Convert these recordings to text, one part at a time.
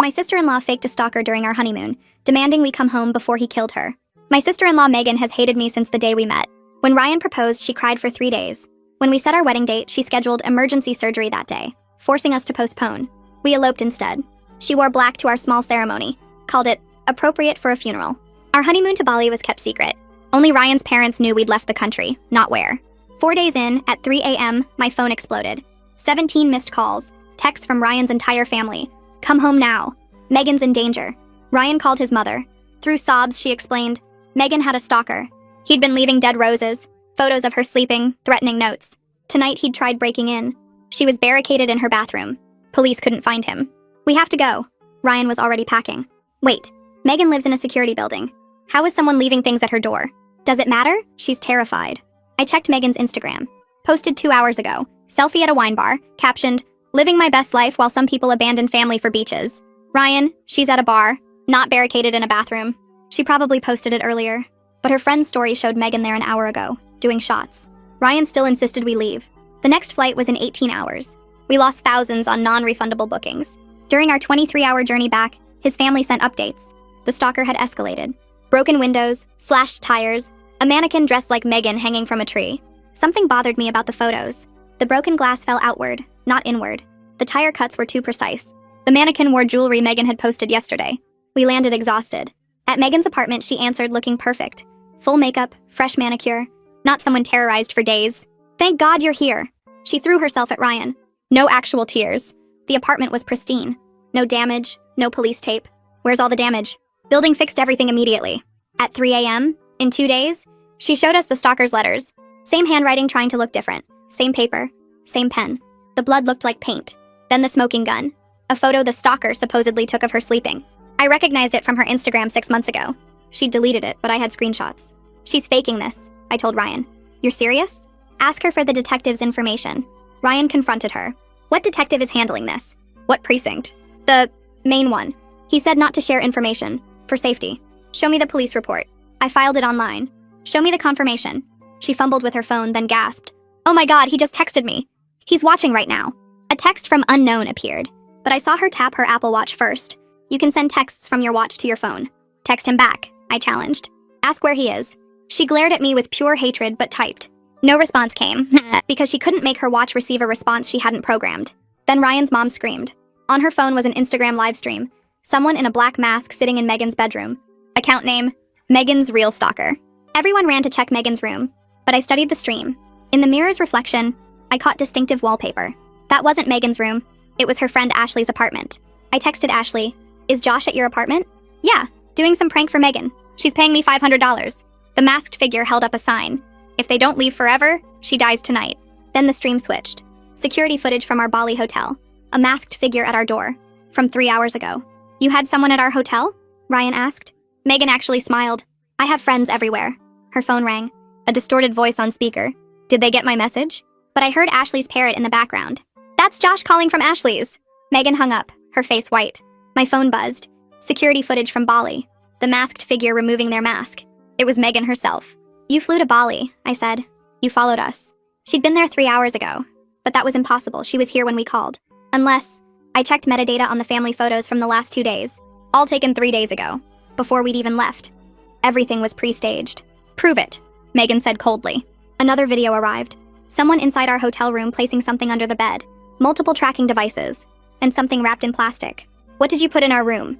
My sister-in-law faked a stalker during our honeymoon, demanding we come home before he killed her. My sister-in-law Megan has hated me since the day we met. When Ryan proposed, she cried for 3 days. When we set our wedding date, she scheduled emergency surgery that day, forcing us to postpone. We eloped instead. She wore black to our small ceremony, called it appropriate for a funeral. Our honeymoon to Bali was kept secret. Only Ryan's parents knew we'd left the country, not where. 4 days in, at 3 a.m., my phone exploded. 17 missed calls, texts from Ryan's entire family. Come home now. Megan's in danger. Ryan called his mother. Through sobs, she explained, Megan had a stalker. He'd been leaving dead roses, photos of her sleeping, threatening notes. Tonight he'd tried breaking in. She was barricaded in her bathroom. Police couldn't find him. We have to go. Ryan was already packing. Wait, Megan lives in a security building. How is someone leaving things at her door? Does it matter? She's terrified. I checked Megan's Instagram. Posted 2 hours ago. Selfie at a wine bar, captioned, living my best life while some people abandon family for beaches. Ryan, she's at a bar, not barricaded in a bathroom. She probably posted it earlier, but her friend's story showed Megan there an hour ago, doing shots. Ryan still insisted we leave. The next flight was in 18 hours. We lost thousands on non-refundable bookings. During our 23-hour journey back, his family sent updates. The stalker had escalated. Broken windows, slashed tires, a mannequin dressed like Megan hanging from a tree. Something bothered me about the photos. The broken glass fell outward, not inward. The tire cuts were too precise. The mannequin wore jewelry Megan had posted yesterday. We landed exhausted. At Megan's apartment, she answered looking perfect. Full makeup, fresh manicure, not someone terrorized for days. Thank God you're here. She threw herself at Ryan. No actual tears. The apartment was pristine. No damage, no police tape. Where's all the damage? Building fixed everything immediately. At 3 a.m., in 2 days, she showed us the stalker's letters. Same handwriting trying to look different. Same paper. Same pen. The blood looked like paint. Then the smoking gun. A photo the stalker supposedly took of her sleeping. I recognized it from her Instagram 6 months ago. She'd deleted it, but I had screenshots. She's faking this, I told Ryan. You're serious? Ask her for the detective's information. Ryan confronted her. What detective is handling this? What precinct? The main one. He said not to share information, for safety. Show me the police report. I filed it online. Show me the confirmation. She fumbled with her phone, then gasped. Oh my God, he just texted me. He's watching right now. A text from unknown appeared, but I saw her tap her Apple Watch first. You can send texts from your watch to your phone. Text him back, I challenged. Ask where he is. She glared at me with pure hatred, but typed. No response came, because she couldn't make her watch receive a response she hadn't programmed. Then Ryan's mom screamed. On her phone was an Instagram live stream. Someone in a black mask sitting in Megan's bedroom. Account name, Megan's Real Stalker. Everyone ran to check Megan's room, but I studied the stream. In the mirror's reflection, I caught distinctive wallpaper. That wasn't Megan's room. It was her friend Ashley's apartment. I texted Ashley, is Josh at your apartment? Yeah, doing some prank for Megan. She's paying me $500. The masked figure held up a sign. If they don't leave forever, she dies tonight. Then the stream switched. Security footage from our Bali hotel. A masked figure at our door. From 3 hours ago. You had someone at our hotel? Ryan asked. Megan actually smiled. I have friends everywhere. Her phone rang. A distorted voice on speaker. Did they get my message? But I heard Ashley's parrot in the background. That's Josh calling from Ashley's. Megan hung up, her face white. My phone buzzed. Security footage from Bali. The masked figure removing their mask. It was Megan herself. You flew to Bali, I said. You followed us. She'd been there 3 hours ago. But that was impossible. She was here when we called. Unless, I checked metadata on the family photos from the last 2 days. All taken 3 days ago. Before we'd even left. Everything was pre-staged. Prove it, Megan said coldly. Another video arrived. Someone inside our hotel room placing something under the bed. Multiple tracking devices. And something wrapped in plastic. What did you put in our room?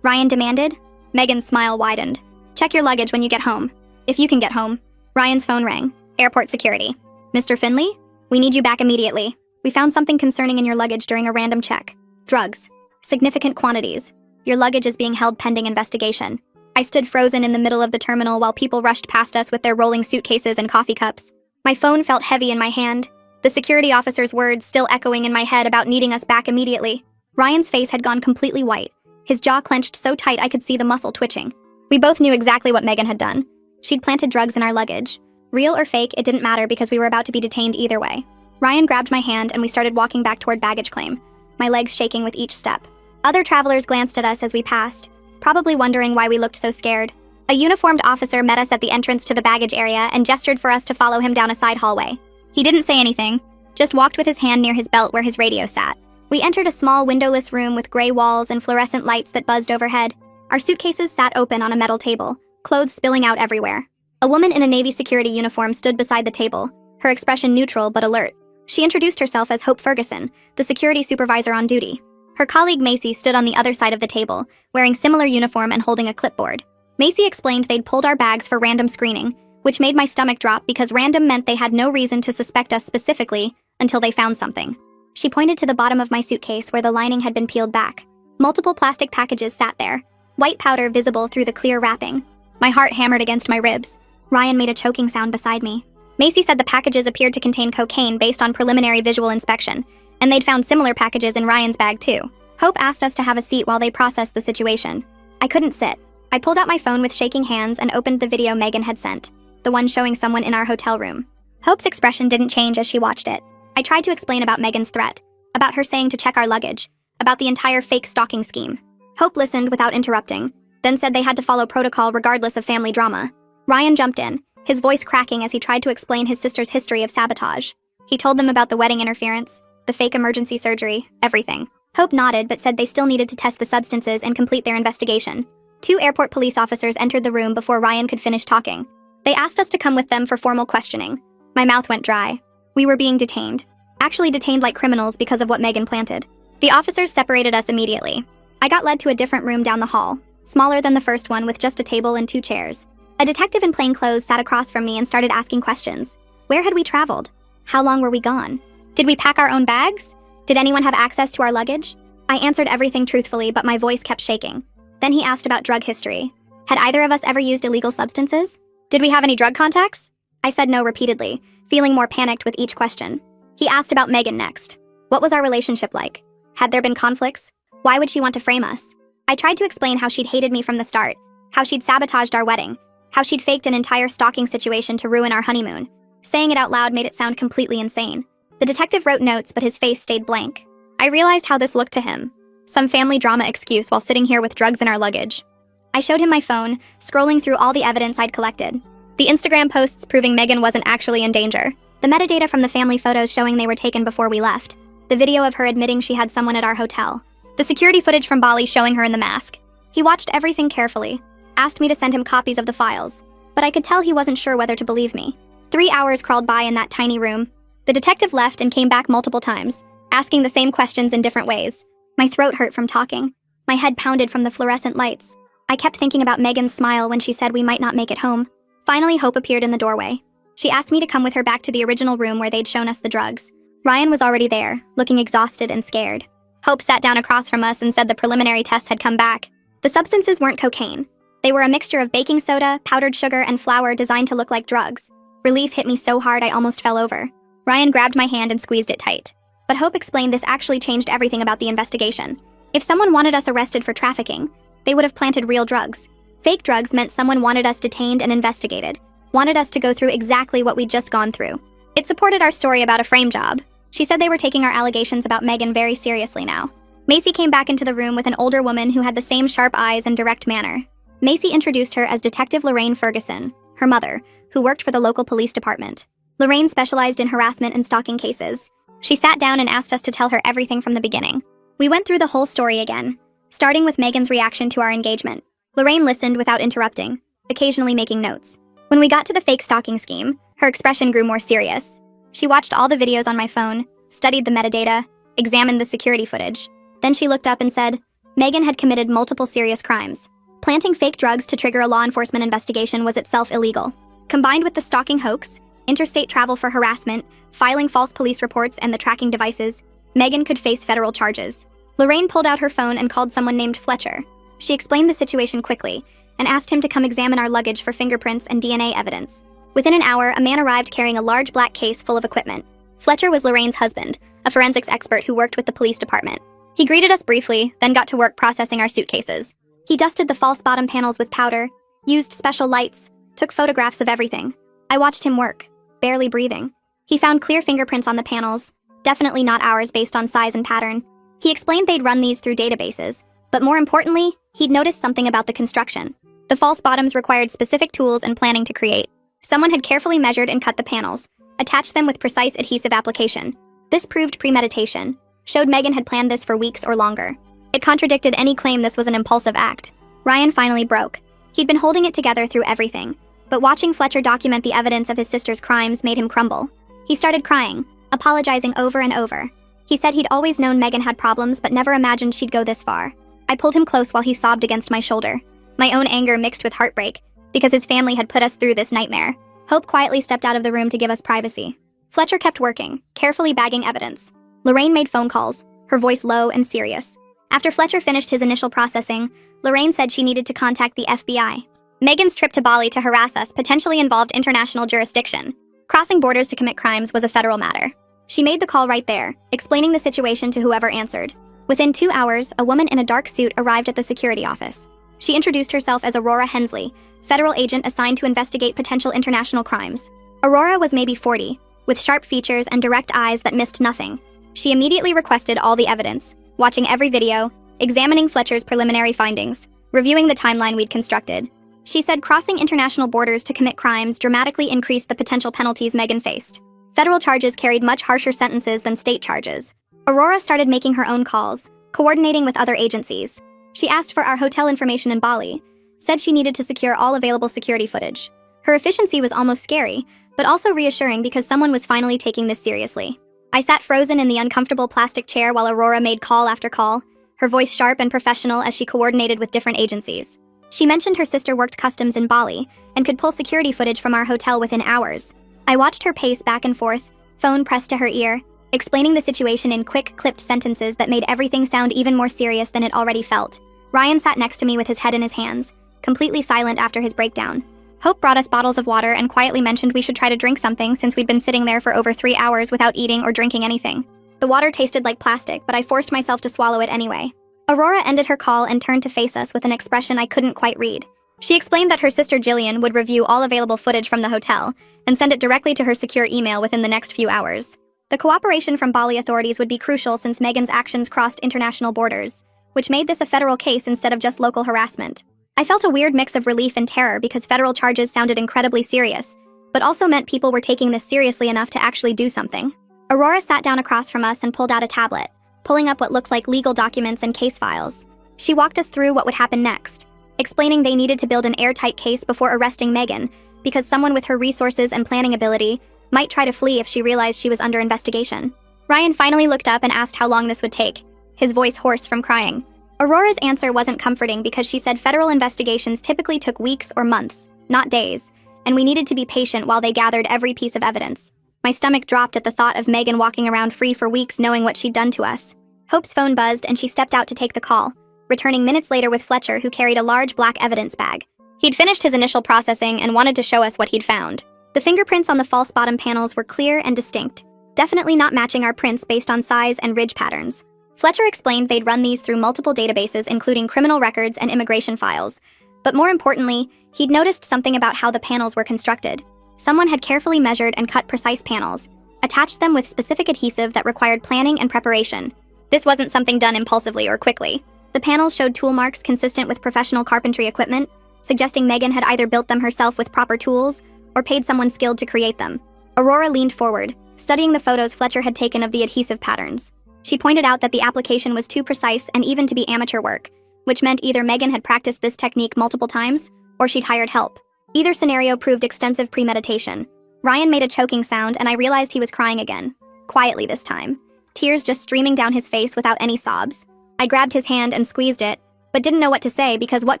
Ryan demanded. Megan's smile widened. Check your luggage when you get home. If you can get home. Ryan's phone rang. Airport security. Mr. Finley? We need you back immediately. We found something concerning in your luggage during a random check. Drugs. Significant quantities. Your luggage is being held pending investigation. I stood frozen in the middle of the terminal while people rushed past us with their rolling suitcases and coffee cups. My phone felt heavy in my hand. The security officer's words still echoing in my head about needing us back immediately. Ryan's face had gone completely white. His jaw clenched so tight I could see the muscle twitching. We both knew exactly what Megan had done. She'd planted drugs in our luggage. Real or fake, it didn't matter because we were about to be detained either way. Ryan grabbed my hand and we started walking back toward baggage claim, my legs shaking with each step. Other travelers glanced at us as we passed, probably wondering why we looked so scared. A uniformed officer met us at the entrance to the baggage area and gestured for us to follow him down a side hallway. He didn't say anything, just walked with his hand near his belt where his radio sat. We entered a small windowless room with gray walls and fluorescent lights that buzzed overhead. Our suitcases sat open on a metal table, clothes spilling out everywhere. A woman in a Navy security uniform stood beside the table, her expression neutral but alert. She introduced herself as Hope Ferguson, the security supervisor on duty. Her colleague Macy stood on the other side of the table, wearing similar uniform and holding a clipboard. Macy explained they'd pulled our bags for random screening, which made my stomach drop because random meant they had no reason to suspect us specifically until they found something. She pointed to the bottom of my suitcase where the lining had been peeled back. Multiple plastic packages sat there, white powder visible through the clear wrapping. My heart hammered against my ribs. Ryan made a choking sound beside me. Macy said the packages appeared to contain cocaine based on preliminary visual inspection, and they'd found similar packages in Ryan's bag too. Hope asked us to have a seat while they processed the situation. I couldn't sit. I pulled out my phone with shaking hands and opened the video Megan had sent, the one showing someone in our hotel room. Hope's expression didn't change as she watched it. I tried to explain about Megan's threat, about her saying to check our luggage, about the entire fake stalking scheme. Hope listened without interrupting, then said they had to follow protocol regardless of family drama. Ryan jumped in, his voice cracking as he tried to explain his sister's history of sabotage. He told them about the wedding interference, the fake emergency surgery, everything. Hope nodded but said they still needed to test the substances and complete their investigation. 2 airport police officers entered the room before Ryan could finish talking. They asked us to come with them for formal questioning. My mouth went dry. We were being detained. Actually detained like criminals because of what Megan planted. The officers separated us immediately. I got led to a different room down the hall, smaller than the first one with just a table and 2 chairs. A detective in plain clothes sat across from me and started asking questions. Where had we traveled? How long were we gone? Did we pack our own bags? Did anyone have access to our luggage? I answered everything truthfully, but my voice kept shaking. Then he asked about drug history. Had either of us ever used illegal substances? Did we have any drug contacts? I said no repeatedly, feeling more panicked with each question. He asked about Megan next. What was our relationship like? Had there been conflicts? Why would she want to frame us? I tried to explain how she'd hated me from the start, how she'd sabotaged our wedding, how she'd faked an entire stalking situation to ruin our honeymoon. Saying it out loud made it sound completely insane. The detective wrote notes, but his face stayed blank. I realized how this looked to him. Some family drama excuse while sitting here with drugs in our luggage. I showed him my phone, scrolling through all the evidence I'd collected. The Instagram posts proving Megan wasn't actually in danger. The metadata from the family photos showing they were taken before we left. The video of her admitting she had someone at our hotel. The security footage from Bali showing her in the mask. He watched everything carefully, asked me to send him copies of the files, but I could tell he wasn't sure whether to believe me. 3 hours crawled by in that tiny room. The detective left and came back multiple times, asking the same questions in different ways. My throat hurt from talking. My head pounded from the fluorescent lights. I kept thinking about Megan's smile when she said we might not make it home. Finally, Hope appeared in the doorway. She asked me to come with her back to the original room where they'd shown us the drugs. Ryan was already there, looking exhausted and scared. Hope sat down across from us and said the preliminary tests had come back. The substances weren't cocaine. They were a mixture of baking soda, powdered sugar, and flour designed to look like drugs. Relief hit me so hard I almost fell over. Ryan grabbed my hand and squeezed it tight. But Hope explained this actually changed everything about the investigation. If someone wanted us arrested for trafficking, they would have planted real drugs. Fake drugs meant someone wanted us detained and investigated, wanted us to go through exactly what we'd just gone through. It supported our story about a frame job. She said they were taking our allegations about Megan very seriously now. Macy came back into the room with an older woman who had the same sharp eyes and direct manner. Macy introduced her as Detective Lorraine Ferguson, her mother, who worked for the local police department. Lorraine specialized in harassment and stalking cases. She sat down and asked us to tell her everything from the beginning. We went through the whole story again, starting with Megan's reaction to our engagement. Lorraine listened without interrupting, occasionally making notes. When we got to the fake stalking scheme, her expression grew more serious. She watched all the videos on my phone, studied the metadata, examined the security footage. Then she looked up and said, Megan had committed multiple serious crimes. Planting fake drugs to trigger a law enforcement investigation was itself illegal. Combined with the stalking hoax, interstate travel for harassment, filing false police reports, and the tracking devices, Megan could face federal charges. Lorraine pulled out her phone and called someone named Fletcher. She explained the situation quickly and asked him to come examine our luggage for fingerprints and DNA evidence. Within an hour, a man arrived carrying a large black case full of equipment. Fletcher was Lorraine's husband, a forensics expert who worked with the police department. He greeted us briefly, then got to work processing our suitcases. He dusted the false bottom panels with powder, used special lights, took photographs of everything. I watched him work, barely breathing. He found clear fingerprints on the panels, definitely not ours based on size and pattern. He explained they'd run these through databases, but more importantly, he'd noticed something about the construction. The false bottoms required specific tools and planning to create. Someone had carefully measured and cut the panels, attached them with precise adhesive application. This proved premeditation. showed Megan had planned this for weeks or longer. It contradicted any claim this was an impulsive act. Ryan finally broke. He'd been holding it together through everything, but watching Fletcher document the evidence of his sister's crimes made him crumble. He started crying, apologizing over and over. He said he'd always known Megan had problems but never imagined she'd go this far. I pulled him close while he sobbed against my shoulder. My own anger mixed with heartbreak, because his family had put us through this nightmare. Hope quietly stepped out of the room to give us privacy. Fletcher kept working, carefully bagging evidence. Lorraine made phone calls, her voice low and serious. After Fletcher finished his initial processing, Lorraine said she needed to contact the FBI. Megan's trip to Bali to harass us potentially involved international jurisdiction. Crossing borders to commit crimes was a federal matter. She made the call right there, explaining the situation to whoever answered. Within 2 hours, a woman in a dark suit arrived at the security office. She introduced herself as Aurora Hensley, federal agent assigned to investigate potential international crimes. Aurora was maybe 40, with sharp features and direct eyes that missed nothing. She immediately requested all the evidence, watching every video, examining Fletcher's preliminary findings, reviewing the timeline we'd constructed. She said crossing international borders to commit crimes dramatically increased the potential penalties Megan faced. Federal charges carried much harsher sentences than state charges. Aurora started making her own calls, coordinating with other agencies. She asked for our hotel information in Bali, said she needed to secure all available security footage. Her efficiency was almost scary, but also reassuring because someone was finally taking this seriously. I sat frozen in the uncomfortable plastic chair while Aurora made call after call, her voice sharp and professional as she coordinated with different agencies. She mentioned her sister worked customs in Bali and could pull security footage from our hotel within hours. I watched her pace back and forth, phone pressed to her ear, explaining the situation in quick, clipped sentences that made everything sound even more serious than it already felt. Ryan sat next to me with his head in his hands, completely silent after his breakdown. Hope brought us bottles of water and quietly mentioned we should try to drink something since we'd been sitting there for over 3 hours without eating or drinking anything. The water tasted like plastic, but I forced myself to swallow it anyway. Aurora ended her call and turned to face us with an expression I couldn't quite read. She explained that her sister Jillian would review all available footage from the hotel and send it directly to her secure email within the next few hours. The cooperation from Bali authorities would be crucial since Megan's actions crossed international borders, which made this a federal case instead of just local harassment. I felt a weird mix of relief and terror because federal charges sounded incredibly serious, but also meant people were taking this seriously enough to actually do something. Aurora sat down across from us and pulled out a tablet, pulling up what looked like legal documents and case files. She walked us through what would happen next, explaining they needed to build an airtight case before arresting Megan because someone with her resources and planning ability might try to flee if she realized she was under investigation. Ryan finally looked up and asked how long this would take, his voice hoarse from crying. Aurora's answer wasn't comforting because she said federal investigations typically took weeks or months, not days, and we needed to be patient while they gathered every piece of evidence. My stomach dropped at the thought of Megan walking around free for weeks knowing what she'd done to us. Hope's phone buzzed and she stepped out to take the call, returning minutes later with Fletcher, who carried a large black evidence bag. He'd finished his initial processing and wanted to show us what he'd found. The fingerprints on the false bottom panels were clear and distinct, definitely not matching our prints based on size and ridge patterns. Fletcher explained they'd run these through multiple databases including criminal records and immigration files, but more importantly, he'd noticed something about how the panels were constructed. Someone had carefully measured and cut precise panels, attached them with specific adhesive that required planning and preparation. This wasn't something done impulsively or quickly. The panels showed tool marks consistent with professional carpentry equipment, suggesting Megan had either built them herself with proper tools or paid someone skilled to create them. Aurora leaned forward, studying the photos Fletcher had taken of the adhesive patterns. She pointed out that the application was too precise and even to be amateur work, which meant either Megan had practiced this technique multiple times or she'd hired help. Either scenario proved extensive premeditation. Ryan made a choking sound and I realized he was crying again. Quietly this time. Tears just streaming down his face without any sobs. I grabbed his hand and squeezed it, but didn't know what to say because what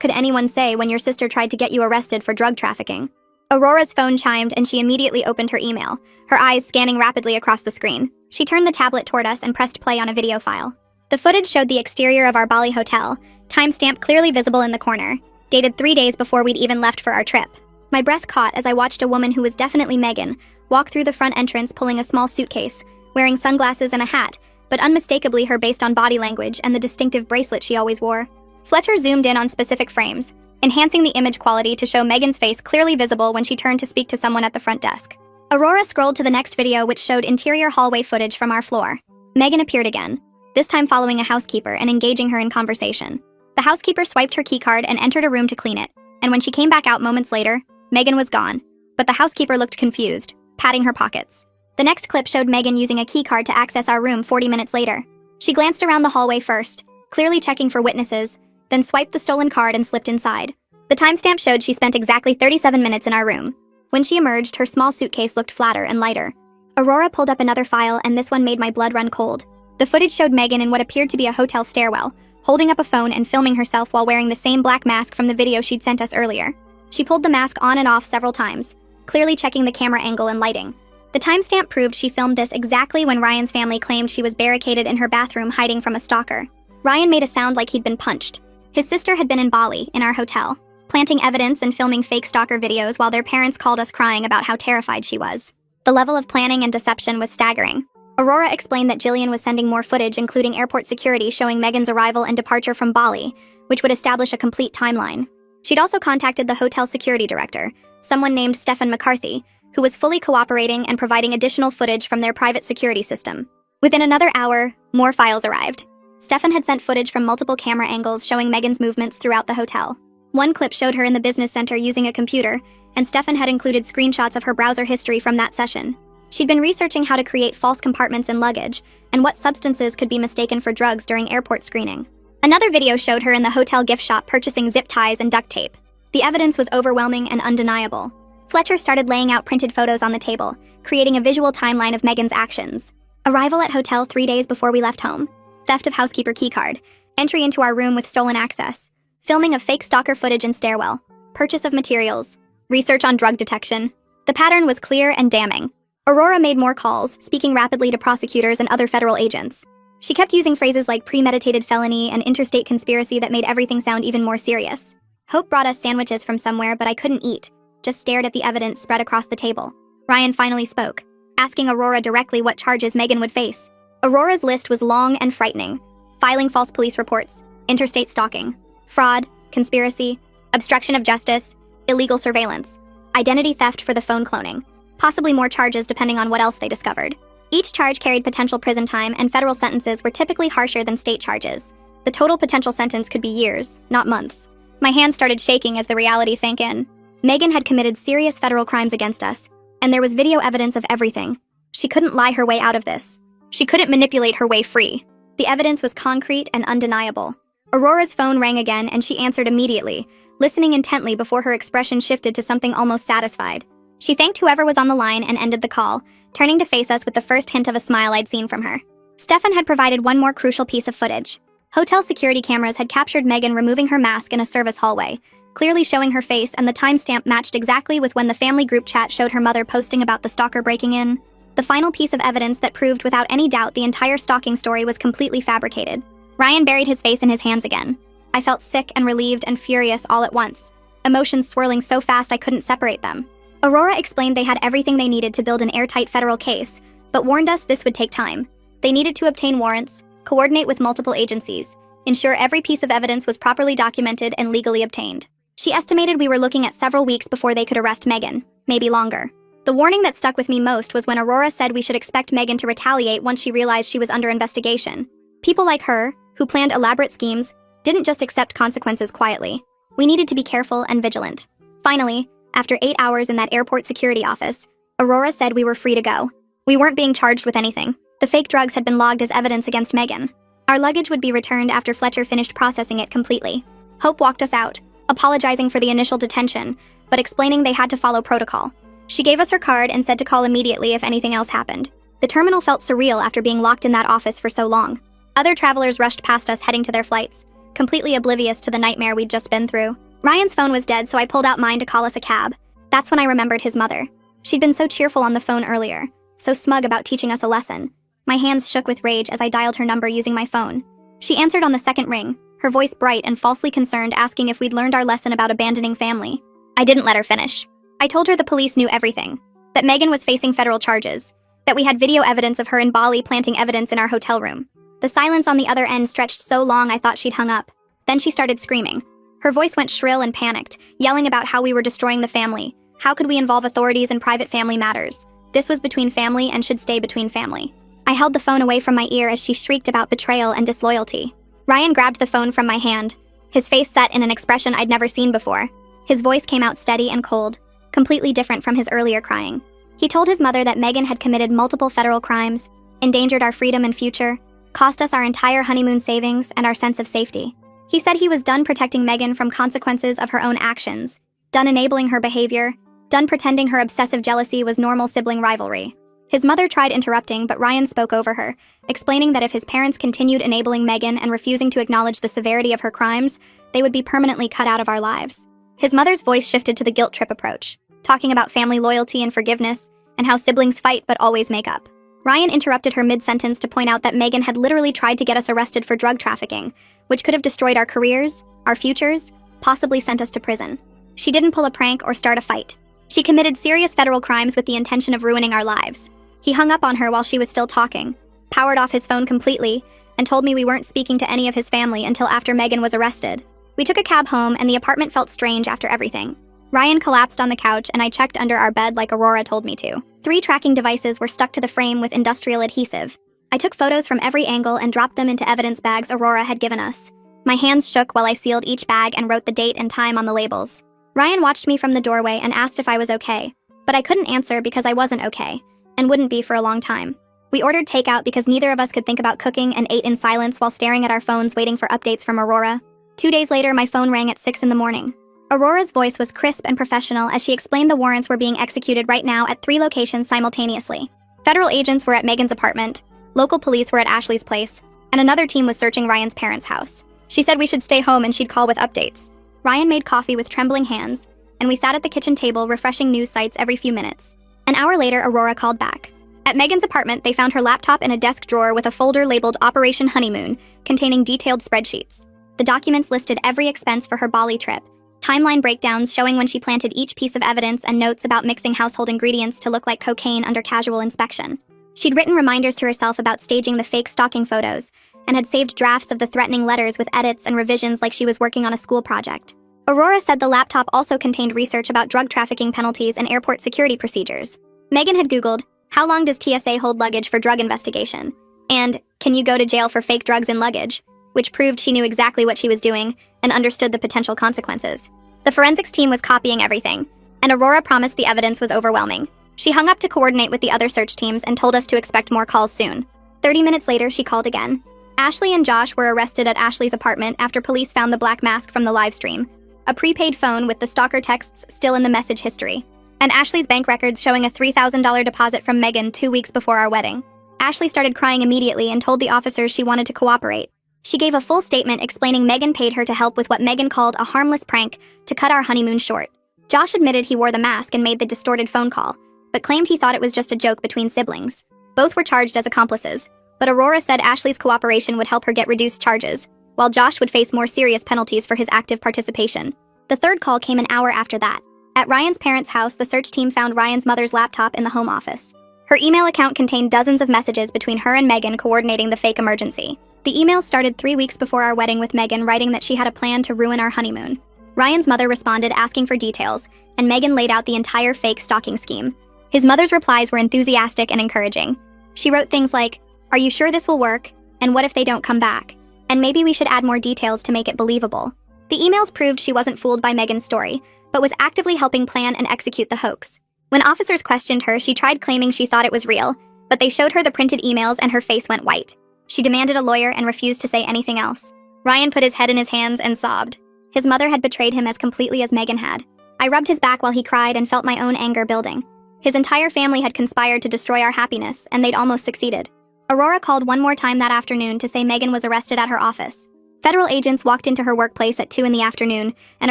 could anyone say when your sister tried to get you arrested for drug trafficking? Aurora's phone chimed and she immediately opened her email, her eyes scanning rapidly across the screen. She turned the tablet toward us and pressed play on a video file. The footage showed the exterior of our Bali hotel, timestamp clearly visible in the corner, dated 3 days before we'd even left for our trip. My breath caught as I watched a woman who was definitely Megan walk through the front entrance pulling a small suitcase, wearing sunglasses and a hat, but unmistakably her based on body language and the distinctive bracelet she always wore. Fletcher zoomed in on specific frames, enhancing the image quality to show Megan's face clearly visible when she turned to speak to someone at the front desk. Aurora scrolled to the next video, which showed interior hallway footage from our floor. Megan appeared again, this time following a housekeeper and engaging her in conversation. The housekeeper swiped her keycard and entered a room to clean it, and when she came back out moments later, Megan was gone, but the housekeeper looked confused, patting her pockets. The next clip showed Megan using a keycard to access our room 40 minutes later. She glanced around the hallway first, clearly checking for witnesses, then swiped the stolen card and slipped inside. The timestamp showed she spent exactly 37 minutes in our room. When she emerged, her small suitcase looked flatter and lighter. Aurora pulled up another file, and this one made my blood run cold. The footage showed Megan in what appeared to be a hotel stairwell, holding up a phone and filming herself while wearing the same black mask from the video she'd sent us earlier. She pulled the mask on and off several times, clearly checking the camera angle and lighting. The timestamp proved she filmed this exactly when Ryan's family claimed she was barricaded in her bathroom hiding from a stalker. Ryan made a sound like he'd been punched. His sister had been in Bali, in our hotel, planting evidence and filming fake stalker videos while their parents called us crying about how terrified she was. The level of planning and deception was staggering. Aurora explained that Jillian was sending more footage, including airport security showing Megan's arrival and departure from Bali, which would establish a complete timeline. She'd also contacted the hotel security director, someone named Stephen McCarthy, who was fully cooperating and providing additional footage from their private security system. Within another hour, more files arrived. Stephen had sent footage from multiple camera angles showing Megan's movements throughout the hotel. One clip showed her in the business center using a computer, and Stephen had included screenshots of her browser history from that session. She'd been researching how to create false compartments in luggage, and what substances could be mistaken for drugs during airport screening. Another video showed her in the hotel gift shop purchasing zip ties and duct tape. The evidence was overwhelming and undeniable. Fletcher started laying out printed photos on the table, creating a visual timeline of Megan's actions. Arrival at hotel 3 days before we left home. Theft of housekeeper keycard. Entry into our room with stolen access. Filming of fake stalker footage in stairwell. Purchase of materials. Research on drug detection. The pattern was clear and damning. Aurora made more calls, speaking rapidly to prosecutors and other federal agents. She kept using phrases like premeditated felony and interstate conspiracy that made everything sound even more serious. Hope brought us sandwiches from somewhere, but I couldn't eat, just stared at the evidence spread across the table. Ryan finally spoke, asking Aurora directly what charges Megan would face. Aurora's list was long and frightening. Filing false police reports, interstate stalking, fraud, conspiracy, obstruction of justice, illegal surveillance, identity theft for the phone cloning, possibly more charges depending on what else they discovered. Each charge carried potential prison time, and federal sentences were typically harsher than state charges. The total potential sentence could be years, not months. My hands started shaking as the reality sank in. Megan had committed serious federal crimes against us, and there was video evidence of everything. She couldn't lie her way out of this. She couldn't manipulate her way free. The evidence was concrete and undeniable. Aurora's phone rang again, and she answered immediately, listening intently before her expression shifted to something almost satisfied. She thanked whoever was on the line and ended the call, turning to face us with the first hint of a smile I'd seen from her. Stefan had provided one more crucial piece of footage. Hotel security cameras had captured Megan removing her mask in a service hallway, clearly showing her face, and the timestamp matched exactly with when the family group chat showed her mother posting about the stalker breaking in. The final piece of evidence that proved without any doubt the entire stalking story was completely fabricated. Ryan buried his face in his hands again. I felt sick and relieved and furious all at once, emotions swirling so fast I couldn't separate them. Aurora explained they had everything they needed to build an airtight federal case, but warned us this would take time. They needed to obtain warrants, coordinate with multiple agencies, ensure every piece of evidence was properly documented and legally obtained. She estimated we were looking at several weeks before they could arrest Megan, maybe longer. The warning that stuck with me most was when Aurora said we should expect Megan to retaliate once she realized she was under investigation. People like her, who planned elaborate schemes, didn't just accept consequences quietly. We needed to be careful and vigilant. Finally, after 8 hours in that airport security office, Aurora said we were free to go. We weren't being charged with anything. The fake drugs had been logged as evidence against Megan. Our luggage would be returned after Fletcher finished processing it completely. Hope walked us out, apologizing for the initial detention, but explaining they had to follow protocol. She gave us her card and said to call immediately if anything else happened. The terminal felt surreal after being locked in that office for so long. Other travelers rushed past us heading to their flights, completely oblivious to the nightmare we'd just been through. Ryan's phone was dead, so I pulled out mine to call us a cab. That's when I remembered his mother. She'd been so cheerful on the phone earlier, so smug about teaching us a lesson. My hands shook with rage as I dialed her number using my phone. She answered on the second ring, her voice bright and falsely concerned, asking if we'd learned our lesson about abandoning family. I didn't let her finish. I told her the police knew everything, that Megan was facing federal charges, that we had video evidence of her in Bali planting evidence in our hotel room. The silence on the other end stretched so long I thought she'd hung up. Then she started screaming. Her voice went shrill and panicked, yelling about how we were destroying the family. How could we involve authorities in private family matters? This was between family and should stay between family. I held the phone away from my ear as she shrieked about betrayal and disloyalty. Ryan grabbed the phone from my hand, his face set in an expression I'd never seen before. His voice came out steady and cold, completely different from his earlier crying. He told his mother that Megan had committed multiple federal crimes, endangered our freedom and future, cost us our entire honeymoon savings and our sense of safety. He said he was done protecting Megan from consequences of her own actions, done enabling her behavior, done pretending her obsessive jealousy was normal sibling rivalry. His mother tried interrupting, but Ryan spoke over her, explaining that if his parents continued enabling Megan and refusing to acknowledge the severity of her crimes, they would be permanently cut out of our lives. His mother's voice shifted to the guilt trip approach, talking about family loyalty and forgiveness, and how siblings fight but always make up. Ryan interrupted her mid-sentence to point out that Megan had literally tried to get us arrested for drug trafficking, which could have destroyed our careers, our futures, possibly sent us to prison. She didn't pull a prank or start a fight. She committed serious federal crimes with the intention of ruining our lives. He hung up on her while she was still talking, powered off his phone completely, and told me we weren't speaking to any of his family until after Megan was arrested. We took a cab home, and the apartment felt strange after everything. Ryan collapsed on the couch, and I checked under our bed like Aurora told me to. 3 tracking devices were stuck to the frame with industrial adhesive. I took photos from every angle and dropped them into evidence bags Aurora had given us. My hands shook while I sealed each bag and wrote the date and time on the labels. Ryan watched me from the doorway and asked if I was okay, but I couldn't answer because I wasn't okay, and wouldn't be for a long time. We ordered takeout because neither of us could think about cooking and ate in silence while staring at our phones waiting for updates from Aurora. 2 days later, my phone rang at 6 in the morning. Aurora's voice was crisp and professional as she explained the warrants were being executed right now at 3 locations simultaneously. Federal agents were at Megan's apartment, local police were at Ashley's place, and another team was searching Ryan's parents' house. She said we should stay home and she'd call with updates. Ryan made coffee with trembling hands, and we sat at the kitchen table refreshing news sites every few minutes. An hour later, Aurora called back. At Megan's apartment, they found her laptop in a desk drawer with a folder labeled Operation Honeymoon, containing detailed spreadsheets. The documents listed every expense for her Bali trip, timeline breakdowns showing when she planted each piece of evidence, and notes about mixing household ingredients to look like cocaine under casual inspection. She'd written reminders to herself about staging the fake stalking photos, and had saved drafts of the threatening letters with edits and revisions like she was working on a school project. Aurora said the laptop also contained research about drug trafficking penalties and airport security procedures. Megan had Googled, "How long does TSA hold luggage for drug investigation?" and "Can you go to jail for fake drugs in luggage?" which proved she knew exactly what she was doing and understood the potential consequences. The forensics team was copying everything, and Aurora promised the evidence was overwhelming. She hung up to coordinate with the other search teams and told us to expect more calls soon. 30 minutes later, she called again. Ashley and Josh were arrested at Ashley's apartment after police found the black mask from the live stream, a prepaid phone with the stalker texts still in the message history, and Ashley's bank records showing a $3,000 deposit from Megan 2 weeks before our wedding. Ashley started crying immediately and told the officers she wanted to cooperate. She gave a full statement explaining Megan paid her to help with what Megan called a harmless prank to cut our honeymoon short. Josh admitted he wore the mask and made the distorted phone call, but claimed he thought it was just a joke between siblings. Both were charged as accomplices, but Aurora said Ashley's cooperation would help her get reduced charges, while Josh would face more serious penalties for his active participation. The third call came an hour after that. At Ryan's parents' house, the search team found Ryan's mother's laptop in the home office. Her email account contained dozens of messages between her and Megan coordinating the fake emergency. The emails started 3 weeks before our wedding, with Megan writing that she had a plan to ruin our honeymoon. Ryan's mother responded asking for details, and Megan laid out the entire fake stalking scheme. His mother's replies were enthusiastic and encouraging. She wrote things like, "Are you sure this will work? And what if they don't come back? And maybe we should add more details to make it believable." The emails proved she wasn't fooled by Megan's story, but was actively helping plan and execute the hoax. When officers questioned her, she tried claiming she thought it was real, but they showed her the printed emails and her face went white. She demanded a lawyer and refused to say anything else. Ryan put his head in his hands and sobbed. His mother had betrayed him as completely as Megan had. I rubbed his back while he cried and felt my own anger building. His entire family had conspired to destroy our happiness, and they'd almost succeeded. Aurora called one more time that afternoon to say Megan was arrested at her office. Federal agents walked into her workplace at 2 in the afternoon and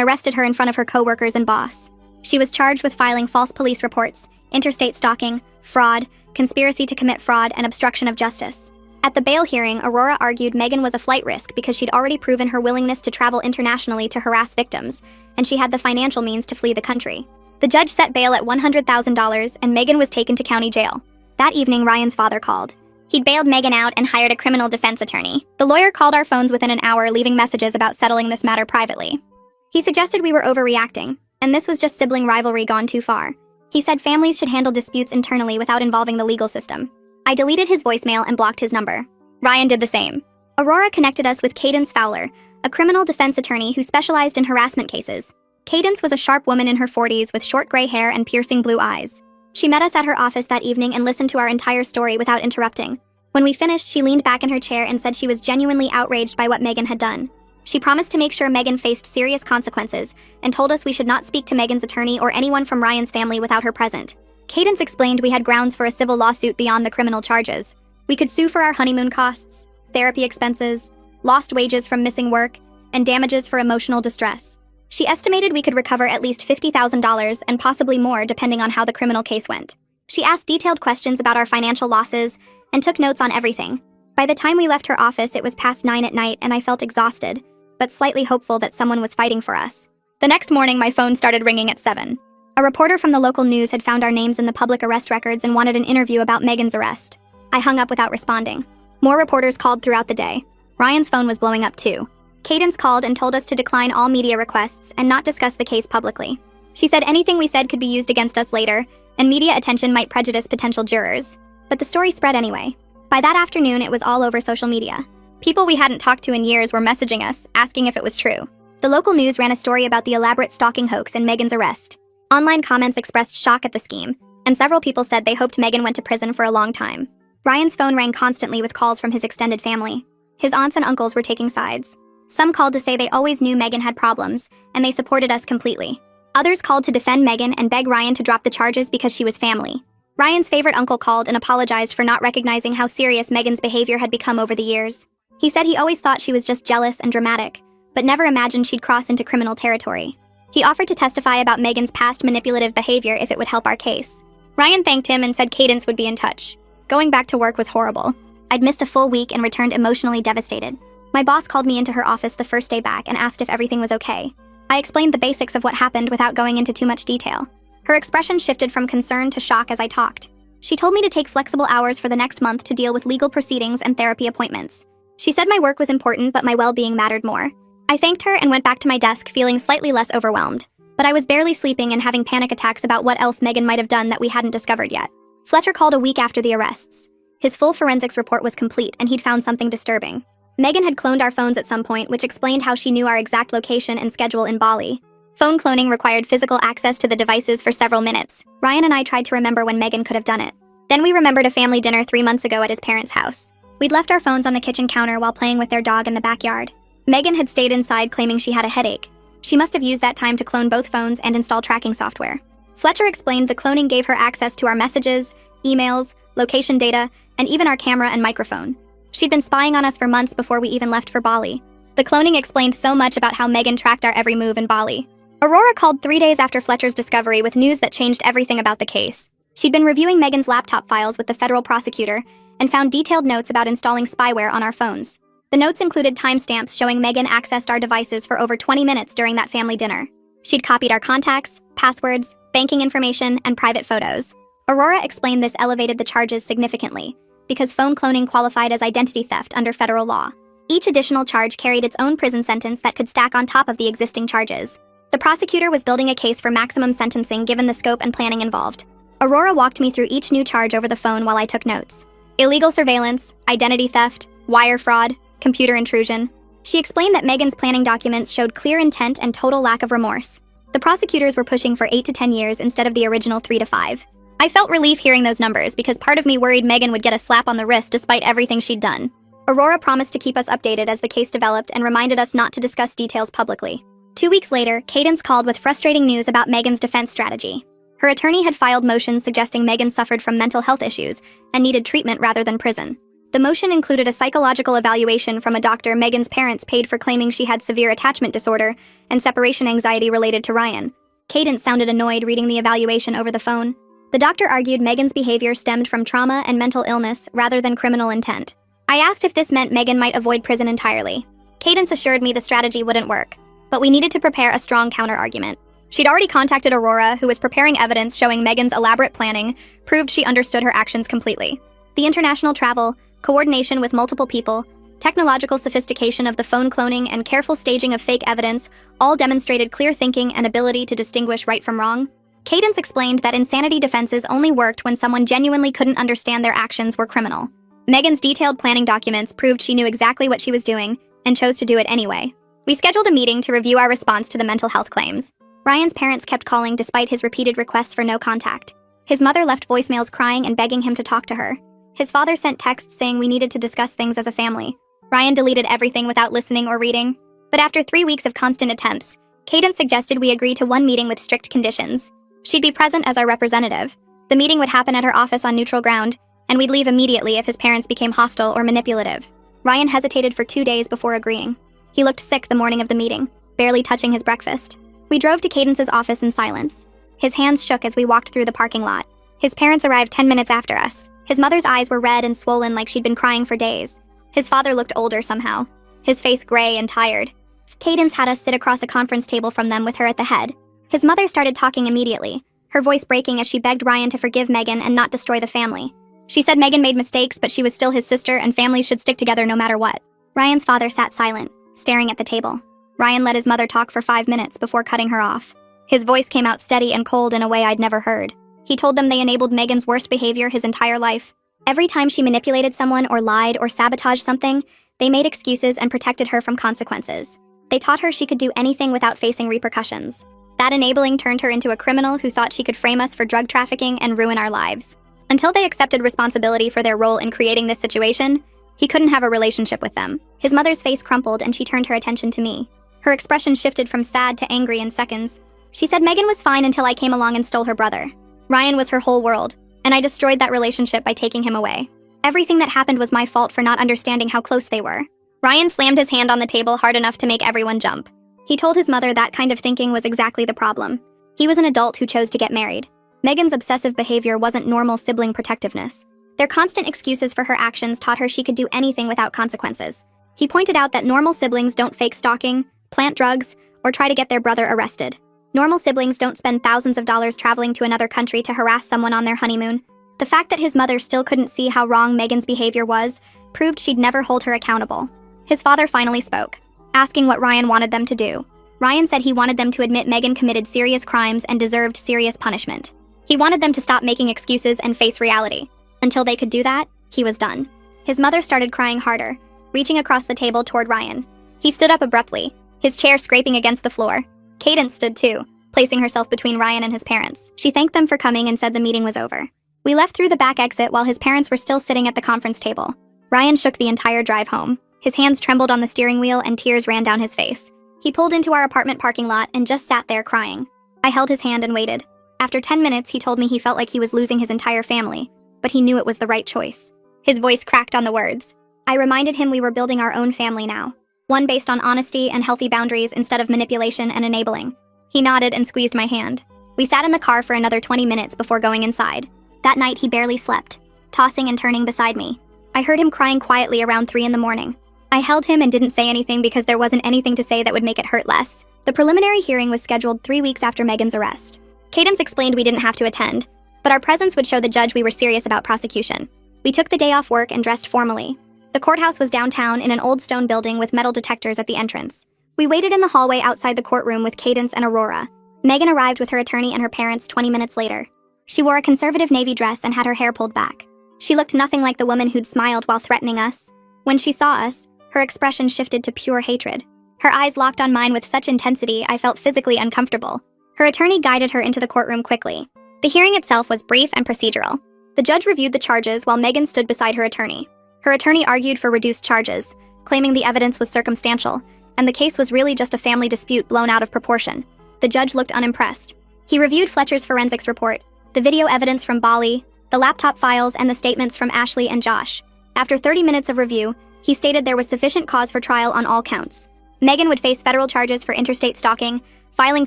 arrested her in front of her coworkers and boss. She was charged with filing false police reports, interstate stalking, fraud, conspiracy to commit fraud, and obstruction of justice. At the bail hearing, Aurora argued Megan was a flight risk because she'd already proven her willingness to travel internationally to harass victims, and she had the financial means to flee the country. The judge set bail at $100,000, and Megan was taken to county jail. That evening, Ryan's father called. He'd bailed Megan out and hired a criminal defense attorney. The lawyer called our phones within an hour, leaving messages about settling this matter privately. He suggested we were overreacting, and this was just sibling rivalry gone too far. He said families should handle disputes internally without involving the legal system. I deleted his voicemail and blocked his number. Ryan did the same. Aurora connected us with Cadence Fowler, a criminal defense attorney who specialized in harassment cases. Cadence was a sharp woman in her 40s with short gray hair and piercing blue eyes. She met us at her office that evening and listened to our entire story without interrupting. When we finished, she leaned back in her chair and said she was genuinely outraged by what Megan had done. She promised to make sure Megan faced serious consequences and told us we should not speak to Megan's attorney or anyone from Ryan's family without her present. Cadence explained we had grounds for a civil lawsuit beyond the criminal charges. We could sue for our honeymoon costs, therapy expenses, lost wages from missing work, and damages for emotional distress. She estimated we could recover at least $50,000 and possibly more depending on how the criminal case went. She asked detailed questions about our financial losses and took notes on everything. By the time we left her office, it was past 9 at night and I felt exhausted, but slightly hopeful that someone was fighting for us. The next morning, my phone started ringing at 7. A reporter from the local news had found our names in the public arrest records and wanted an interview about Megan's arrest. I hung up without responding. More reporters called throughout the day. Ryan's phone was blowing up too. Cadence called and told us to decline all media requests and not discuss the case publicly. She said anything we said could be used against us later, and media attention might prejudice potential jurors. But the story spread anyway. By that afternoon, it was all over social media. People we hadn't talked to in years were messaging us, asking if it was true. The local news ran a story about the elaborate stalking hoax and Megan's arrest. Online comments expressed shock at the scheme, and several people said they hoped Megan went to prison for a long time. Ryan's phone rang constantly with calls from his extended family. His aunts and uncles were taking sides. Some called to say they always knew Megan had problems, and they supported us completely. Others called to defend Megan and beg Ryan to drop the charges because she was family. Ryan's favorite uncle called and apologized for not recognizing how serious Megan's behavior had become over the years. He said he always thought she was just jealous and dramatic, but never imagined she'd cross into criminal territory. He offered to testify about Megan's past manipulative behavior if it would help our case. Ryan thanked him and said Cadence would be in touch. Going back to work was horrible. I'd missed a full week and returned emotionally devastated. My boss called me into her office the first day back and asked if everything was okay. I explained the basics of what happened without going into too much detail. Her expression shifted from concern to shock as I talked. She told me to take flexible hours for the next month to deal with legal proceedings and therapy appointments. She said my work was important, but my well-being mattered more. I thanked her and went back to my desk feeling slightly less overwhelmed. But I was barely sleeping and having panic attacks about what else Megan might have done that we hadn't discovered yet. Fletcher called a week after the arrests. His full forensics report was complete and he'd found something disturbing. Megan had cloned our phones at some point, which explained how she knew our exact location and schedule in Bali. Phone cloning required physical access to the devices for several minutes. Ryan and I tried to remember when Megan could have done it. Then we remembered a family dinner 3 months ago at his parents' house. We'd left our phones on the kitchen counter while playing with their dog in the backyard. Megan had stayed inside claiming she had a headache. She must have used that time to clone both phones and install tracking software. Fletcher explained the cloning gave her access to our messages, emails, location data, and even our camera and microphone. She'd been spying on us for months before we even left for Bali. The cloning explained so much about how Megan tracked our every move in Bali. Aurora called 3 days after Fletcher's discovery with news that changed everything about the case. She'd been reviewing Megan's laptop files with the federal prosecutor and found detailed notes about installing spyware on our phones. The notes included timestamps showing Megan accessed our devices for over 20 minutes during that family dinner. She'd copied our contacts, passwords, banking information, and private photos. Aurora explained this elevated the charges significantly, because phone cloning qualified as identity theft under federal law. Each additional charge carried its own prison sentence that could stack on top of the existing charges. The prosecutor was building a case for maximum sentencing given the scope and planning involved. Aurora walked me through each new charge over the phone while I took notes. Illegal surveillance, identity theft, wire fraud, computer intrusion. She explained that Megan's planning documents showed clear intent and total lack of remorse. The prosecutors were pushing for 8 to 10 years instead of the original 3 to 5. I felt relief hearing those numbers because part of me worried Megan would get a slap on the wrist despite everything she'd done. Aurora promised to keep us updated as the case developed and reminded us not to discuss details publicly. 2 weeks later, Cadence called with frustrating news about Megan's defense strategy. Her attorney had filed motions suggesting Megan suffered from mental health issues and needed treatment rather than prison. The motion included a psychological evaluation from a doctor Megan's parents paid for, claiming she had severe attachment disorder and separation anxiety related to Ryan. Cadence sounded annoyed reading the evaluation over the phone. The doctor argued Megan's behavior stemmed from trauma and mental illness rather than criminal intent. I asked if this meant Megan might avoid prison entirely. Cadence assured me the strategy wouldn't work, but we needed to prepare a strong counter-argument. She'd already contacted Aurora, who was preparing evidence showing Megan's elaborate planning proved she understood her actions completely. The international travel, coordination with multiple people, technological sophistication of the phone cloning, and careful staging of fake evidence all demonstrated clear thinking and ability to distinguish right from wrong. Cadence explained that insanity defenses only worked when someone genuinely couldn't understand their actions were criminal. Megan's detailed planning documents proved she knew exactly what she was doing and chose to do it anyway. We scheduled a meeting to review our response to the mental health claims. Ryan's parents kept calling despite his repeated requests for no contact. His mother left voicemails crying and begging him to talk to her. His father sent texts saying we needed to discuss things as a family. Ryan deleted everything without listening or reading. But after 3 weeks of constant attempts, Cadence suggested we agree to one meeting with strict conditions. She'd be present as our representative. The meeting would happen at her office on neutral ground, and we'd leave immediately if his parents became hostile or manipulative. Ryan hesitated for 2 days before agreeing. He looked sick the morning of the meeting, barely touching his breakfast. We drove to Cadence's office in silence. His hands shook as we walked through the parking lot. His parents arrived 10 minutes after us. His mother's eyes were red and swollen like she'd been crying for days. His father looked older somehow, his face gray and tired. Cadence had us sit across a conference table from them with her at the head. His mother started talking immediately, her voice breaking as she begged Ryan to forgive Megan and not destroy the family. She said Megan made mistakes, but she was still his sister and families should stick together no matter what. Ryan's father sat silent, staring at the table. Ryan let his mother talk for 5 minutes before cutting her off. His voice came out steady and cold in a way I'd never heard. He told them they enabled Megan's worst behavior his entire life. Every time she manipulated someone or lied or sabotaged something, they made excuses and protected her from consequences. They taught her she could do anything without facing repercussions. That enabling turned her into a criminal who thought she could frame us for drug trafficking and ruin our lives. Until they accepted responsibility for their role in creating this situation, he couldn't have a relationship with them. His mother's face crumpled and she turned her attention to me. Her expression shifted from sad to angry in seconds. She said Megan was fine until I came along and stole her brother. Ryan was her whole world, and I destroyed that relationship by taking him away. Everything that happened was my fault for not understanding how close they were. Ryan slammed his hand on the table hard enough to make everyone jump. He told his mother that kind of thinking was exactly the problem. He was an adult who chose to get married. Megan's obsessive behavior wasn't normal sibling protectiveness. Their constant excuses for her actions taught her she could do anything without consequences. He pointed out that normal siblings don't fake stalking, plant drugs, or try to get their brother arrested. Normal siblings don't spend thousands of dollars traveling to another country to harass someone on their honeymoon. The fact that his mother still couldn't see how wrong Megan's behavior was proved she'd never hold her accountable. His father finally spoke, asking what Ryan wanted them to do. Ryan said he wanted them to admit Megan committed serious crimes and deserved serious punishment. He wanted them to stop making excuses and face reality. Until they could do that, he was done. His mother started crying harder, reaching across the table toward Ryan. He stood up abruptly, his chair scraping against the floor. Cadence stood too, placing herself between Ryan and his parents. She thanked them for coming and said the meeting was over. We left through the back exit while his parents were still sitting at the conference table. Ryan shook the entire drive home. His hands trembled on the steering wheel and tears ran down his face. He pulled into our apartment parking lot and just sat there crying. I held his hand and waited. After 10 minutes, he told me he felt like he was losing his entire family, but he knew it was the right choice. His voice cracked on the words. I reminded him we were building our own family now, one based on honesty and healthy boundaries instead of manipulation and enabling. He nodded and squeezed my hand. We sat in the car for another 20 minutes before going inside. That night, he barely slept, tossing and turning beside me. I heard him crying quietly around 3 in the morning. I held him and didn't say anything because there wasn't anything to say that would make it hurt less. The preliminary hearing was scheduled 3 weeks after Megan's arrest. Cadence explained we didn't have to attend, but our presence would show the judge we were serious about prosecution. We took the day off work and dressed formally. The courthouse was downtown in an old stone building with metal detectors at the entrance. We waited in the hallway outside the courtroom with Cadence and Aurora. Megan arrived with her attorney and her parents 20 minutes later. She wore a conservative navy dress and had her hair pulled back. She looked nothing like the woman who'd smiled while threatening us. When she saw us, her expression shifted to pure hatred. Her eyes locked on mine with such intensity I felt physically uncomfortable. Her attorney guided her into the courtroom quickly. The hearing itself was brief and procedural. The judge reviewed the charges while Megan stood beside her attorney. Her attorney argued for reduced charges, claiming the evidence was circumstantial, and the case was really just a family dispute blown out of proportion. The judge looked unimpressed. He reviewed Fletcher's forensics report, the video evidence from Bali, the laptop files, and the statements from Ashley and Josh. After 30 minutes of review, he stated there was sufficient cause for trial on all counts. Megan would face federal charges for interstate stalking, filing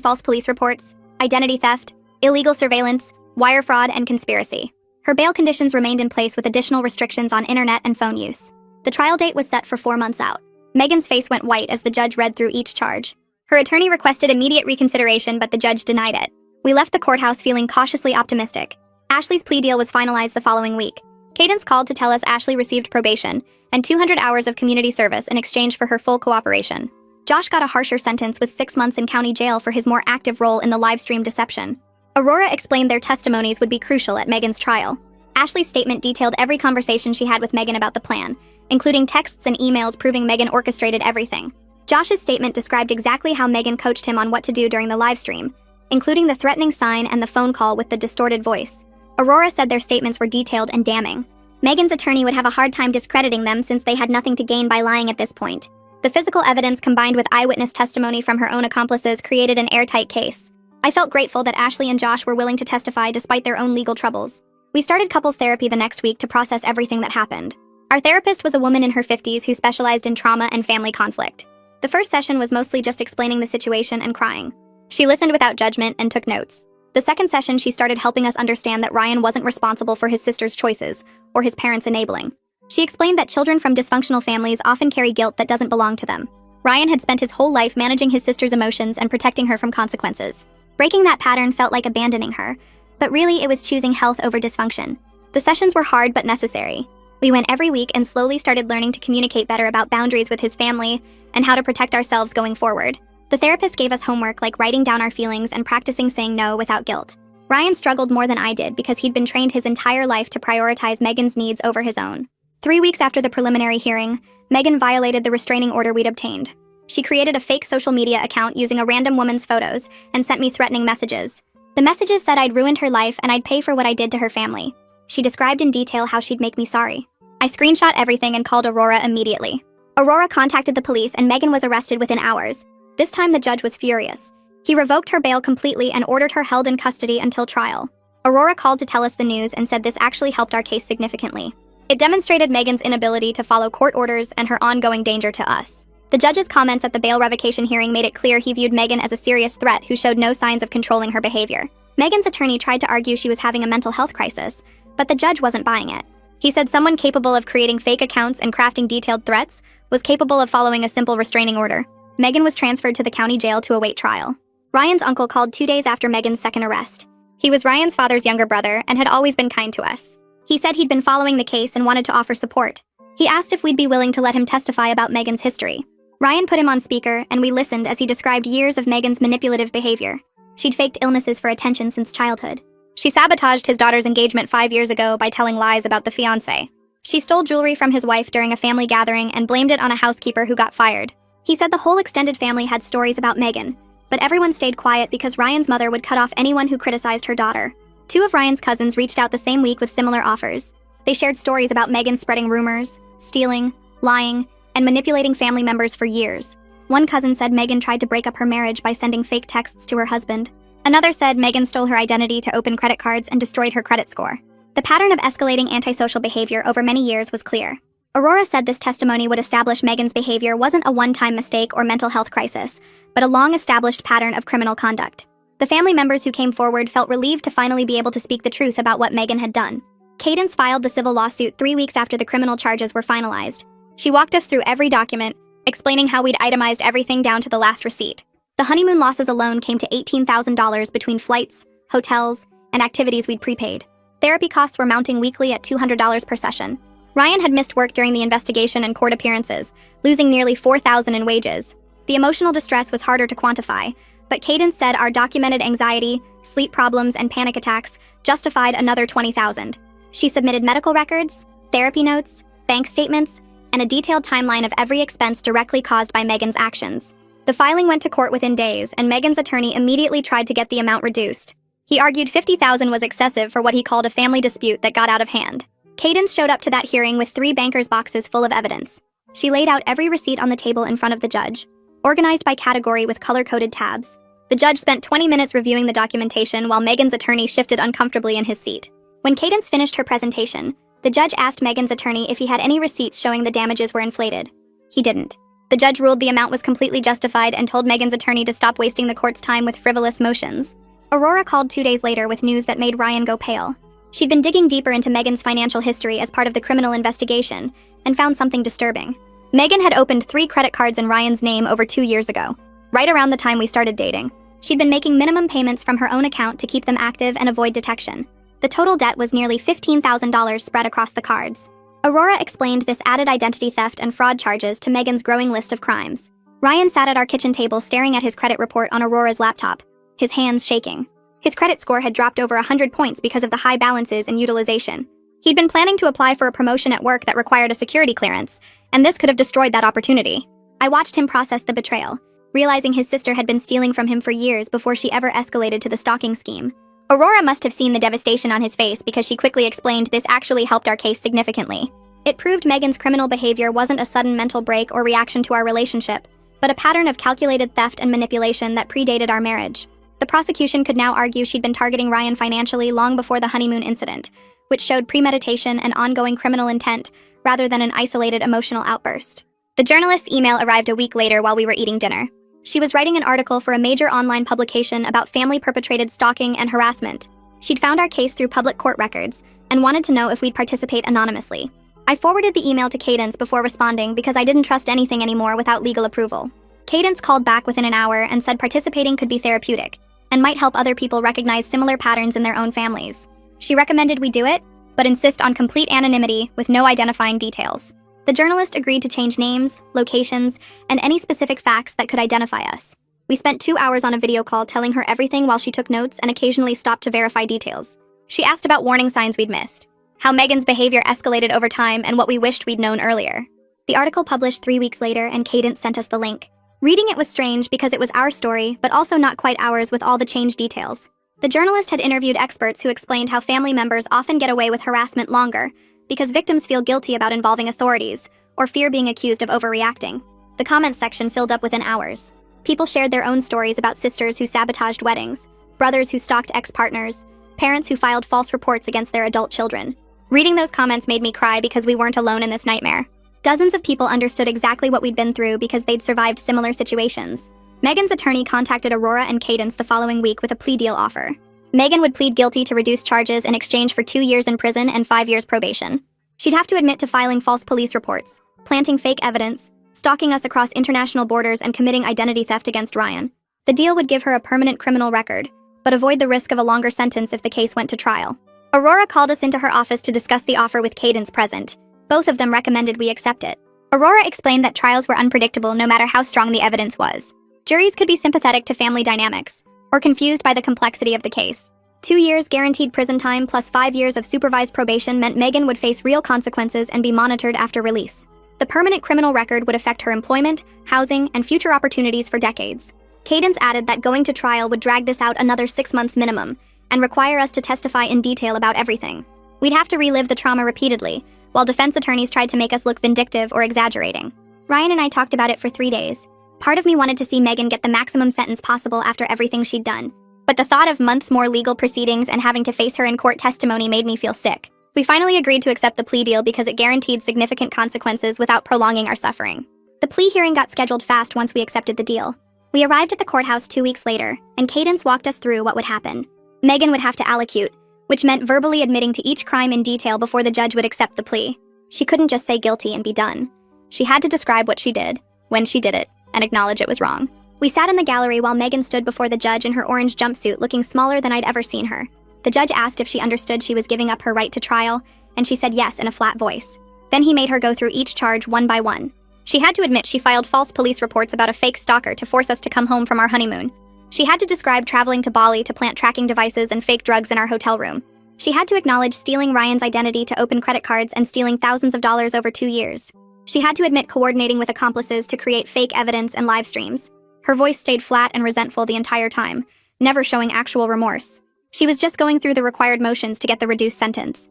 false police reports, identity theft, illegal surveillance, wire fraud, and conspiracy. Her bail conditions remained in place with additional restrictions on internet and phone use. The trial date was set for 4 months out. Megan's face went white as the judge read through each charge. Her attorney requested immediate reconsideration, but the judge denied it. We left the courthouse feeling cautiously optimistic. Ashley's plea deal was finalized the following week. Cadence called to tell us Ashley received probation and 200 hours of community service in exchange for her full cooperation. Josh got a harsher sentence with 6 months in county jail for his more active role in the live stream deception. Aurora explained their testimonies would be crucial at Megan's trial. Ashley's statement detailed every conversation she had with Megan about the plan, including texts and emails proving Megan orchestrated everything. Josh's statement described exactly how Megan coached him on what to do during the live stream, including the threatening sign and the phone call with the distorted voice. Aurora said their statements were detailed and damning. Megan's attorney would have a hard time discrediting them since they had nothing to gain by lying at this point. The physical evidence combined with eyewitness testimony from her own accomplices created an airtight case. I felt grateful that Ashley and Josh were willing to testify despite their own legal troubles. We started couples therapy the next week to process everything that happened. Our therapist was a woman in her 50s who specialized in trauma and family conflict. The first session was mostly just explaining the situation and crying. She listened without judgment and took notes. The second session, she started helping us understand that Ryan wasn't responsible for his sister's choices or his parents' enabling. She explained that children from dysfunctional families often carry guilt that doesn't belong to them. Ryan had spent his whole life managing his sister's emotions and protecting her from consequences. Breaking that pattern felt like abandoning her, but really it was choosing health over dysfunction. The sessions were hard but necessary. We went every week and slowly started learning to communicate better about boundaries with his family and how to protect ourselves going forward. The therapist gave us homework like writing down our feelings and practicing saying no without guilt. Ryan struggled more than I did because he'd been trained his entire life to prioritize Megan's needs over his own. 3 weeks after the preliminary hearing, Megan violated the restraining order we'd obtained. She created a fake social media account using a random woman's photos and sent me threatening messages. The messages said I'd ruined her life and I'd pay for what I did to her family. She described in detail how she'd make me sorry. I screenshot everything and called Aurora immediately. Aurora contacted the police and Megan was arrested within hours. This time the judge was furious. He revoked her bail completely and ordered her held in custody until trial. Aurora called to tell us the news and said this actually helped our case significantly. It demonstrated Megan's inability to follow court orders and her ongoing danger to us. The judge's comments at the bail revocation hearing made it clear he viewed Megan as a serious threat who showed no signs of controlling her behavior. Megan's attorney tried to argue she was having a mental health crisis, but the judge wasn't buying it. He said someone capable of creating fake accounts and crafting detailed threats was capable of following a simple restraining order. Megan was transferred to the county jail to await trial. Ryan's uncle called 2 days after Megan's second arrest. He was Ryan's father's younger brother and had always been kind to us. He said he'd been following the case and wanted to offer support. He asked if we'd be willing to let him testify about Megan's history. Ryan put him on speaker and we listened as he described years of Megan's manipulative behavior. She'd faked illnesses for attention since childhood. She sabotaged his daughter's engagement 5 years ago by telling lies about the fiancé. She stole jewelry from his wife during a family gathering and blamed it on a housekeeper who got fired. He said the whole extended family had stories about Megan, but everyone stayed quiet because Ryan's mother would cut off anyone who criticized her daughter. 2 of Ryan's cousins reached out the same week with similar offers. They shared stories about Megan spreading rumors, stealing, lying, and manipulating family members for years. One cousin said Megan tried to break up her marriage by sending fake texts to her husband. Another said Megan stole her identity to open credit cards and destroyed her credit score. The pattern of escalating antisocial behavior over many years was clear. Aurora said this testimony would establish Megan's behavior wasn't a one-time mistake or mental health crisis, but a long-established pattern of criminal conduct. The family members who came forward felt relieved to finally be able to speak the truth about what Megan had done. Cadence filed the civil lawsuit 3 weeks after the criminal charges were finalized. She walked us through every document, explaining how we'd itemized everything down to the last receipt. The honeymoon losses alone came to $18,000 between flights, hotels, and activities we'd prepaid. Therapy costs were mounting weekly at $200 per session. Ryan had missed work during the investigation and court appearances, losing nearly $4,000 in wages. The emotional distress was harder to quantify, but Cadence said our documented anxiety, sleep problems, and panic attacks justified another $20,000. She submitted medical records, therapy notes, bank statements, and a detailed timeline of every expense directly caused by Megan's actions. The filing went to court within days, and Megan's attorney immediately tried to get the amount reduced. He argued $50,000 was excessive for what he called a family dispute that got out of hand. Cadence showed up to that hearing with 3 banker's boxes full of evidence. She laid out every receipt on the table in front of the judge, organized by category with color-coded tabs. The judge spent 20 minutes reviewing the documentation while Megan's attorney shifted uncomfortably in his seat. When Cadence finished her presentation, the judge asked Megan's attorney if he had any receipts showing the damages were inflated. He didn't. The judge ruled the amount was completely justified and told Megan's attorney to stop wasting the court's time with frivolous motions. Aurora called 2 days later with news that made Ryan go pale. She'd been digging deeper into Megan's financial history as part of the criminal investigation and found something disturbing. Megan had opened 3 credit cards in Ryan's name over 2 years ago, right around the time we started dating. She'd been making minimum payments from her own account to keep them active and avoid detection. The total debt was nearly $15,000 spread across the cards. Aurora explained this added identity theft and fraud charges to Megan's growing list of crimes. Ryan sat at our kitchen table staring at his credit report on Aurora's laptop, his hands shaking. His credit score had dropped over 100 points because of the high balances and utilization. He'd been planning to apply for a promotion at work that required a security clearance, and this could have destroyed that opportunity. I watched him process the betrayal, realizing his sister had been stealing from him for years before she ever escalated to the stalking scheme. Aurora must have seen the devastation on his face because she quickly explained this actually helped our case significantly. It proved Megan's criminal behavior wasn't a sudden mental break or reaction to our relationship, but a pattern of calculated theft and manipulation that predated our marriage. The prosecution could now argue she'd been targeting Ryan financially long before the honeymoon incident, which showed premeditation and ongoing criminal intent rather than an isolated emotional outburst. The journalist's email arrived a week later while we were eating dinner. She was writing an article for a major online publication about family-perpetrated stalking and harassment. She'd found our case through public court records and wanted to know if we'd participate anonymously. I forwarded the email to Cadence before responding because I didn't trust anything anymore without legal approval. Cadence called back within an hour and said participating could be therapeutic and might help other people recognize similar patterns in their own families. She recommended we do it, but insist on complete anonymity with no identifying details. The journalist agreed to change names, locations, and any specific facts that could identify us. We spent 2 hours on a video call telling her everything while she took notes and occasionally stopped to verify details. She asked about warning signs we'd missed, how Megan's behavior escalated over time, and what we wished we'd known earlier. The article published 3 weeks later, and Cadence sent us the link. Reading it was strange because it was our story, but also not quite ours with all the changed details. The journalist had interviewed experts who explained how family members often get away with harassment longer because victims feel guilty about involving authorities or fear being accused of overreacting. The comments section filled up within hours. People shared their own stories about sisters who sabotaged weddings, brothers who stalked ex-partners, parents who filed false reports against their adult children. Reading those comments made me cry because we weren't alone in this nightmare. Dozens of people understood exactly what we'd been through because they'd survived similar situations. Megan's attorney contacted Aurora and Cadence the following week with a plea deal offer. Megan would plead guilty to reduced charges in exchange for 2 years in prison and 5 years probation. She'd have to admit to filing false police reports, planting fake evidence, stalking us across international borders, and committing identity theft against Ryan. The deal would give her a permanent criminal record, but avoid the risk of a longer sentence if the case went to trial. Aurora called us into her office to discuss the offer with Cadence present. Both of them recommended we accept it. Aurora explained that trials were unpredictable no matter how strong the evidence was. Juries could be sympathetic to family dynamics, or confused by the complexity of the case. 2 years guaranteed prison time plus 5 years of supervised probation meant Megan would face real consequences and be monitored after release. The permanent criminal record would affect her employment, housing, and future opportunities for decades. Cadence added that going to trial would drag this out another 6 months minimum and require us to testify in detail about everything. We'd have to relive the trauma repeatedly, while defense attorneys tried to make us look vindictive or exaggerating. Ryan and I talked about it for 3 days. Part of me wanted to see Megan get the maximum sentence possible after everything she'd done, but the thought of months more legal proceedings and having to face her in court testimony made me feel sick. We finally agreed to accept the plea deal because it guaranteed significant consequences without prolonging our suffering. The plea hearing got scheduled fast once we accepted the deal. We arrived at the courthouse 2 weeks later, and Cadence walked us through what would happen. Megan would have to allocute, which meant verbally admitting to each crime in detail before the judge would accept the plea. She couldn't just say guilty and be done. She had to describe what she did, when she did it, and acknowledge it was wrong. We sat in the gallery while Megan stood before the judge in her orange jumpsuit looking smaller than I'd ever seen her. The judge asked if she understood she was giving up her right to trial, and she said yes in a flat voice. Then he made her go through each charge one by one. She had to admit she filed false police reports about a fake stalker to force us to come home from our honeymoon. She had to describe traveling to Bali to plant tracking devices and fake drugs in our hotel room. She had to acknowledge stealing Ryan's identity to open credit cards and stealing thousands of dollars over 2 years. She had to admit coordinating with accomplices to create fake evidence and live streams. Her voice stayed flat and resentful the entire time, never showing actual remorse. She was just going through the required motions to get the reduced sentence.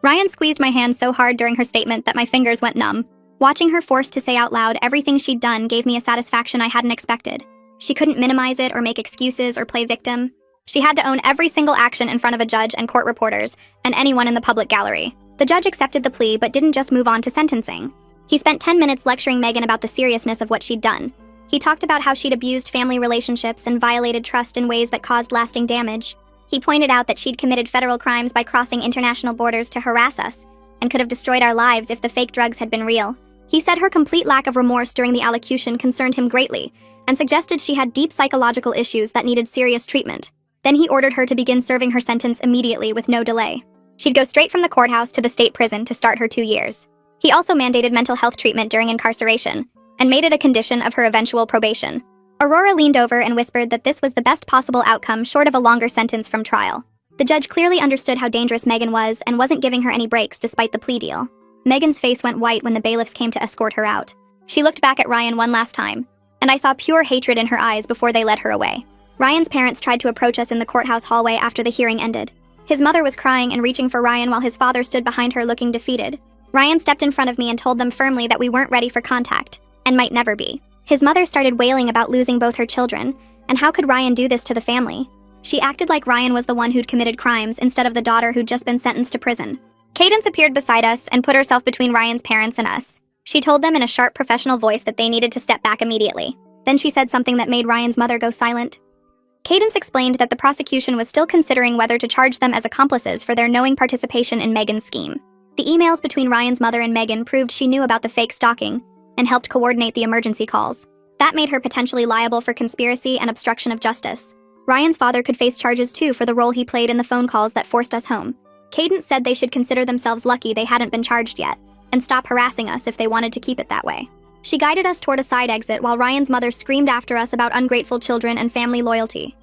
Ryan squeezed my hand so hard during her statement that my fingers went numb. Watching her forced to say out loud everything she'd done gave me a satisfaction I hadn't expected. She couldn't minimize it or make excuses or play victim. She had to own every single action in front of a judge and court reporters, and anyone in the public gallery. The judge accepted the plea but didn't just move on to sentencing. He spent 10 minutes lecturing Megan about the seriousness of what she'd done. He talked about how she'd abused family relationships and violated trust in ways that caused lasting damage. He pointed out that she'd committed federal crimes by crossing international borders to harass us, and could have destroyed our lives if the fake drugs had been real. He said her complete lack of remorse during the allocution concerned him greatly, and suggested she had deep psychological issues that needed serious treatment. Then he ordered her to begin serving her sentence immediately with no delay. She'd go straight from the courthouse to the state prison to start her 2 years. He also mandated mental health treatment during incarceration, and made it a condition of her eventual probation. Aurora leaned over and whispered that this was the best possible outcome short of a longer sentence from trial. The judge clearly understood how dangerous Megan was and wasn't giving her any breaks despite the plea deal. Megan's face went white when the bailiffs came to escort her out. She looked back at Ryan one last time, and I saw pure hatred in her eyes before they led her away. Ryan's parents tried to approach us in the courthouse hallway after the hearing ended. His mother was crying and reaching for Ryan while his father stood behind her looking defeated. Ryan stepped in front of me and told them firmly that we weren't ready for contact, and might never be. His mother started wailing about losing both her children, and how could Ryan do this to the family? She acted like Ryan was the one who'd committed crimes instead of the daughter who'd just been sentenced to prison. Cadence appeared beside us and put herself between Ryan's parents and us. She told them in a sharp professional voice that they needed to step back immediately. Then she said something that made Ryan's mother go silent. Cadence explained that the prosecution was still considering whether to charge them as accomplices for their knowing participation in Megan's scheme. The emails between Ryan's mother and Megan proved she knew about the fake stalking and helped coordinate the emergency calls. That made her potentially liable for conspiracy and obstruction of justice. Ryan's father could face charges too for the role he played in the phone calls that forced us home. Cadence said they should consider themselves lucky they hadn't been charged yet, and stop harassing us if they wanted to keep it that way. She guided us toward a side exit while Ryan's mother screamed after us about ungrateful children and family loyalty.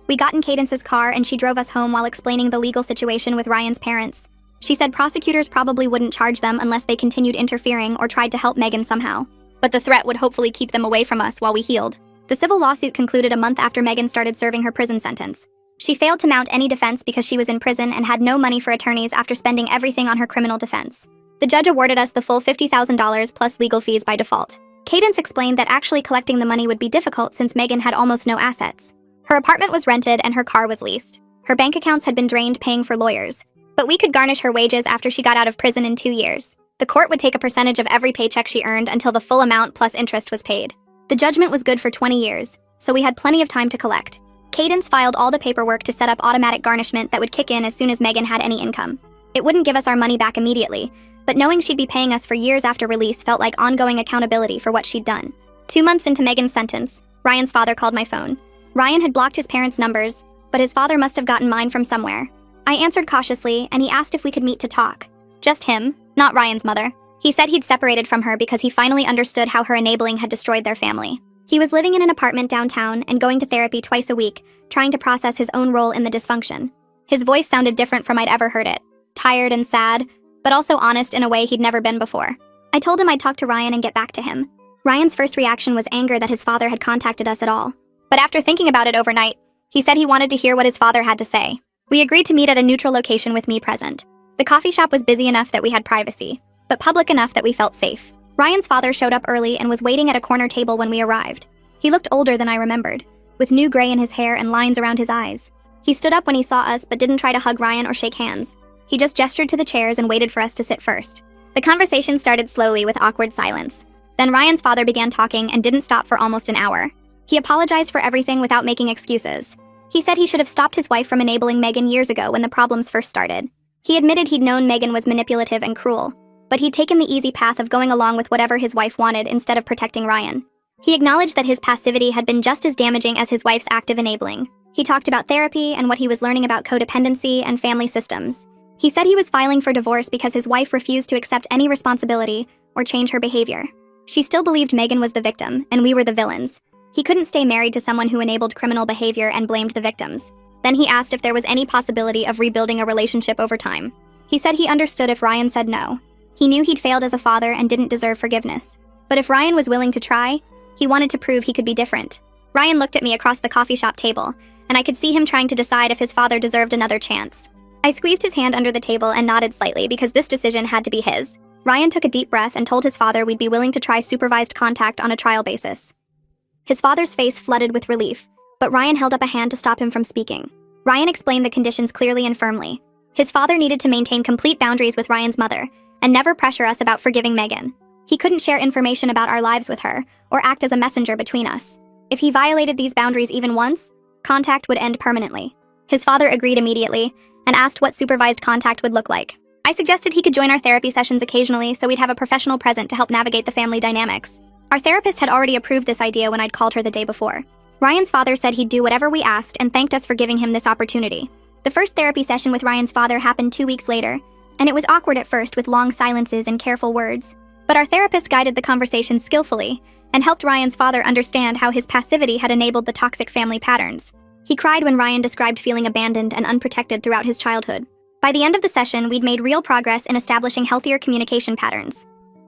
We got in Cadence's car and she drove us home while explaining the legal situation with Ryan's parents. She said prosecutors probably wouldn't charge them unless they continued interfering or tried to help Megan somehow. But the threat would hopefully keep them away from us while we healed. The civil lawsuit concluded a month after Megan started serving her prison sentence. She failed to mount any defense because she was in prison and had no money for attorneys after spending everything on her criminal defense. The judge awarded us the full $50,000 plus legal fees by default. Cadence explained that actually collecting the money would be difficult since Megan had almost no assets. Her apartment was rented and her car was leased. Her bank accounts had been drained paying for lawyers. But we could garnish her wages after she got out of prison in 2 years. The court would take a percentage of every paycheck she earned until the full amount plus interest was paid. The judgment was good for 20 years, so we had plenty of time to collect. Cadence filed all the paperwork to set up automatic garnishment that would kick in as soon as Megan had any income. It wouldn't give us our money back immediately, but knowing she'd be paying us for years after release felt like ongoing accountability for what she'd done. 2 months into Megan's sentence, Ryan's father called my phone. Ryan had blocked his parents' numbers, but his father must have gotten mine from somewhere. I answered cautiously, and he asked if we could meet to talk. Just him, not Ryan's mother. He said he'd separated from her because he finally understood how her enabling had destroyed their family. He was living in an apartment downtown and going to therapy twice a week, trying to process his own role in the dysfunction. His voice sounded different from I'd ever heard it. Tired and sad, but also honest in a way he'd never been before. I told him I'd talk to Ryan and get back to him. Ryan's first reaction was anger that his father had contacted us at all. But after thinking about it overnight, he said he wanted to hear what his father had to say. We agreed to meet at a neutral location with me present. The coffee shop was busy enough that we had privacy, but public enough that we felt safe. Ryan's father showed up early and was waiting at a corner table when we arrived. He looked older than I remembered, with new gray in his hair and lines around his eyes. He stood up when he saw us but didn't try to hug Ryan or shake hands. He just gestured to the chairs and waited for us to sit first. The conversation started slowly with awkward silence. Then Ryan's father began talking and didn't stop for almost an hour. He apologized for everything without making excuses. He said he should have stopped his wife from enabling Megan years ago when the problems first started. He admitted he'd known Megan was manipulative and cruel, but he'd taken the easy path of going along with whatever his wife wanted instead of protecting Ryan. He acknowledged that his passivity had been just as damaging as his wife's active enabling. He talked about therapy and what he was learning about codependency and family systems. He said he was filing for divorce because his wife refused to accept any responsibility or change her behavior. She still believed Megan was the victim, and we were the villains. He couldn't stay married to someone who enabled criminal behavior and blamed the victims. Then he asked if there was any possibility of rebuilding a relationship over time. He said he understood if Ryan said no. He knew he'd failed as a father and didn't deserve forgiveness. But if Ryan was willing to try, he wanted to prove he could be different. Ryan looked at me across the coffee shop table, and I could see him trying to decide if his father deserved another chance. I squeezed his hand under the table and nodded slightly because this decision had to be his. Ryan took a deep breath and told his father we'd be willing to try supervised contact on a trial basis. His father's face flooded with relief, but Ryan held up a hand to stop him from speaking. Ryan explained the conditions clearly and firmly. His father needed to maintain complete boundaries with Ryan's mother, and never pressure us about forgiving Megan. He couldn't share information about our lives with her, or act as a messenger between us. If he violated these boundaries even once, contact would end permanently. His father agreed immediately, and asked what supervised contact would look like. I suggested he could join our therapy sessions occasionally so we'd have a professional present to help navigate the family dynamics. Our therapist had already approved this idea when I'd called her the day before. Ryan's father said he'd do whatever we asked and thanked us for giving him this opportunity. The first therapy session with Ryan's father happened 2 weeks later, and it was awkward at first with long silences and careful words. But our therapist guided the conversation skillfully and helped Ryan's father understand how his passivity had enabled the toxic family patterns. He cried when Ryan described feeling abandoned and unprotected throughout his childhood. By the end of the session, we'd made real progress in establishing healthier communication patterns.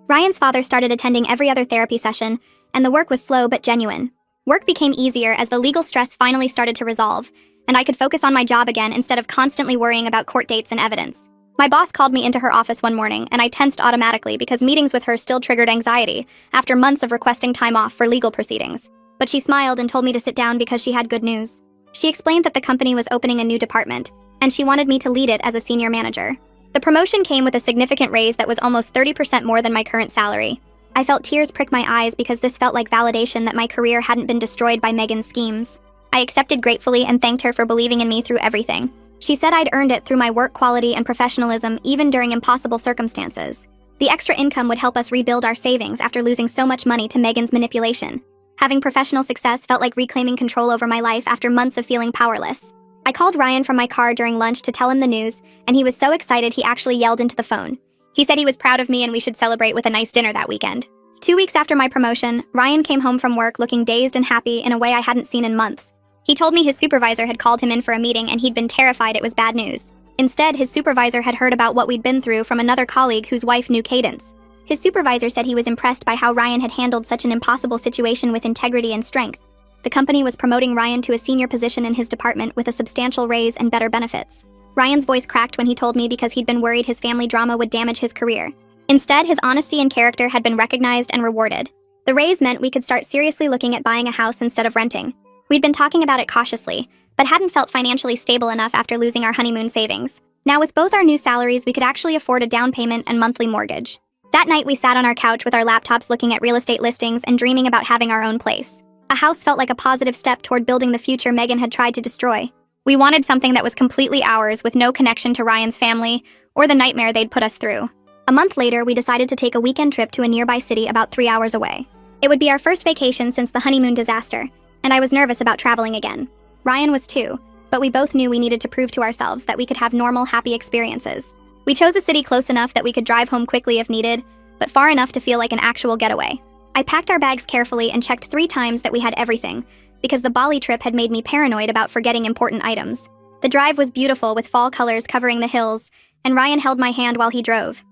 Ryan's father started attending every other therapy session, and the work was slow but genuine. Work became easier as the legal stress finally started to resolve, and I could focus on my job again instead of constantly worrying about court dates and evidence. My boss called me into her office one morning, and I tensed automatically because meetings with her still triggered anxiety after months of requesting time off for legal proceedings. But she smiled and told me to sit down because she had good news. She explained that the company was opening a new department, and she wanted me to lead it as a senior manager. The promotion came with a significant raise that was almost 30% more than my current salary. I felt tears prick my eyes because this felt like validation that my career hadn't been destroyed by Megan's schemes. I accepted gratefully and thanked her for believing in me through everything. She said I'd earned it through my work quality and professionalism even during impossible circumstances. The extra income would help us rebuild our savings after losing so much money to Megan's manipulation. Having professional success felt like reclaiming control over my life after months of feeling powerless. I called Ryan from my car during lunch to tell him the news, and he was so excited he actually yelled into the phone. He said he was proud of me and we should celebrate with a nice dinner that weekend. 2 weeks after my promotion, Ryan came home from work looking dazed and happy in a way I hadn't seen in months. He told me his supervisor had called him in for a meeting and he'd been terrified it was bad news. Instead, his supervisor had heard about what we'd been through from another colleague whose wife knew Cadence. His supervisor said he was impressed by how Ryan had handled such an impossible situation with integrity and strength. The company was promoting Ryan to a senior position in his department with a substantial raise and better benefits. Ryan's voice cracked when he told me because he'd been worried his family drama would damage his career. Instead, his honesty and character had been recognized and rewarded. The raise meant we could start seriously looking at buying a house instead of renting. We'd been talking about it cautiously, but hadn't felt financially stable enough after losing our honeymoon savings. Now with both our new salaries, we could actually afford a down payment and monthly mortgage. That night, we sat on our couch with our laptops looking at real estate listings and dreaming about having our own place. A house felt like a positive step toward building the future Megan had tried to destroy. We wanted something that was completely ours with no connection to Ryan's family or the nightmare they'd put us through. A month later, we decided to take a weekend trip to a nearby city about 3 hours away. It would be our first vacation since the honeymoon disaster, and I was nervous about traveling again. Ryan was too, but we both knew we needed to prove to ourselves that we could have normal, happy experiences. We chose a city close enough that we could drive home quickly if needed, but far enough to feel like an actual getaway. I packed our bags carefully and checked 3 times that we had everything, because the Bali trip had made me paranoid about forgetting important items. The drive was beautiful with fall colors covering the hills, and Ryan held my hand while he drove.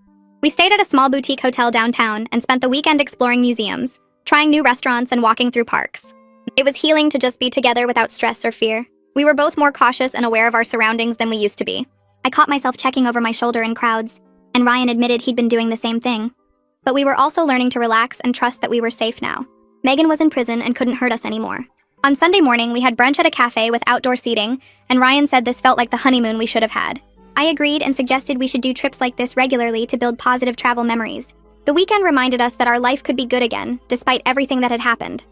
We stayed at a small boutique hotel downtown and spent the weekend exploring museums, trying new restaurants and walking through parks. It was healing to just be together without stress or fear. We were both more cautious and aware of our surroundings than we used to be. I caught myself checking over my shoulder in crowds, and Ryan admitted he'd been doing the same thing. But we were also learning to relax and trust that we were safe now. Megan was in prison and couldn't hurt us anymore. On Sunday morning, we had brunch at a cafe with outdoor seating, and Ryan said this felt like the honeymoon we should have had. I agreed and suggested we should do trips like this regularly to build positive travel memories. The weekend reminded us that our life could be good again, despite everything that had happened.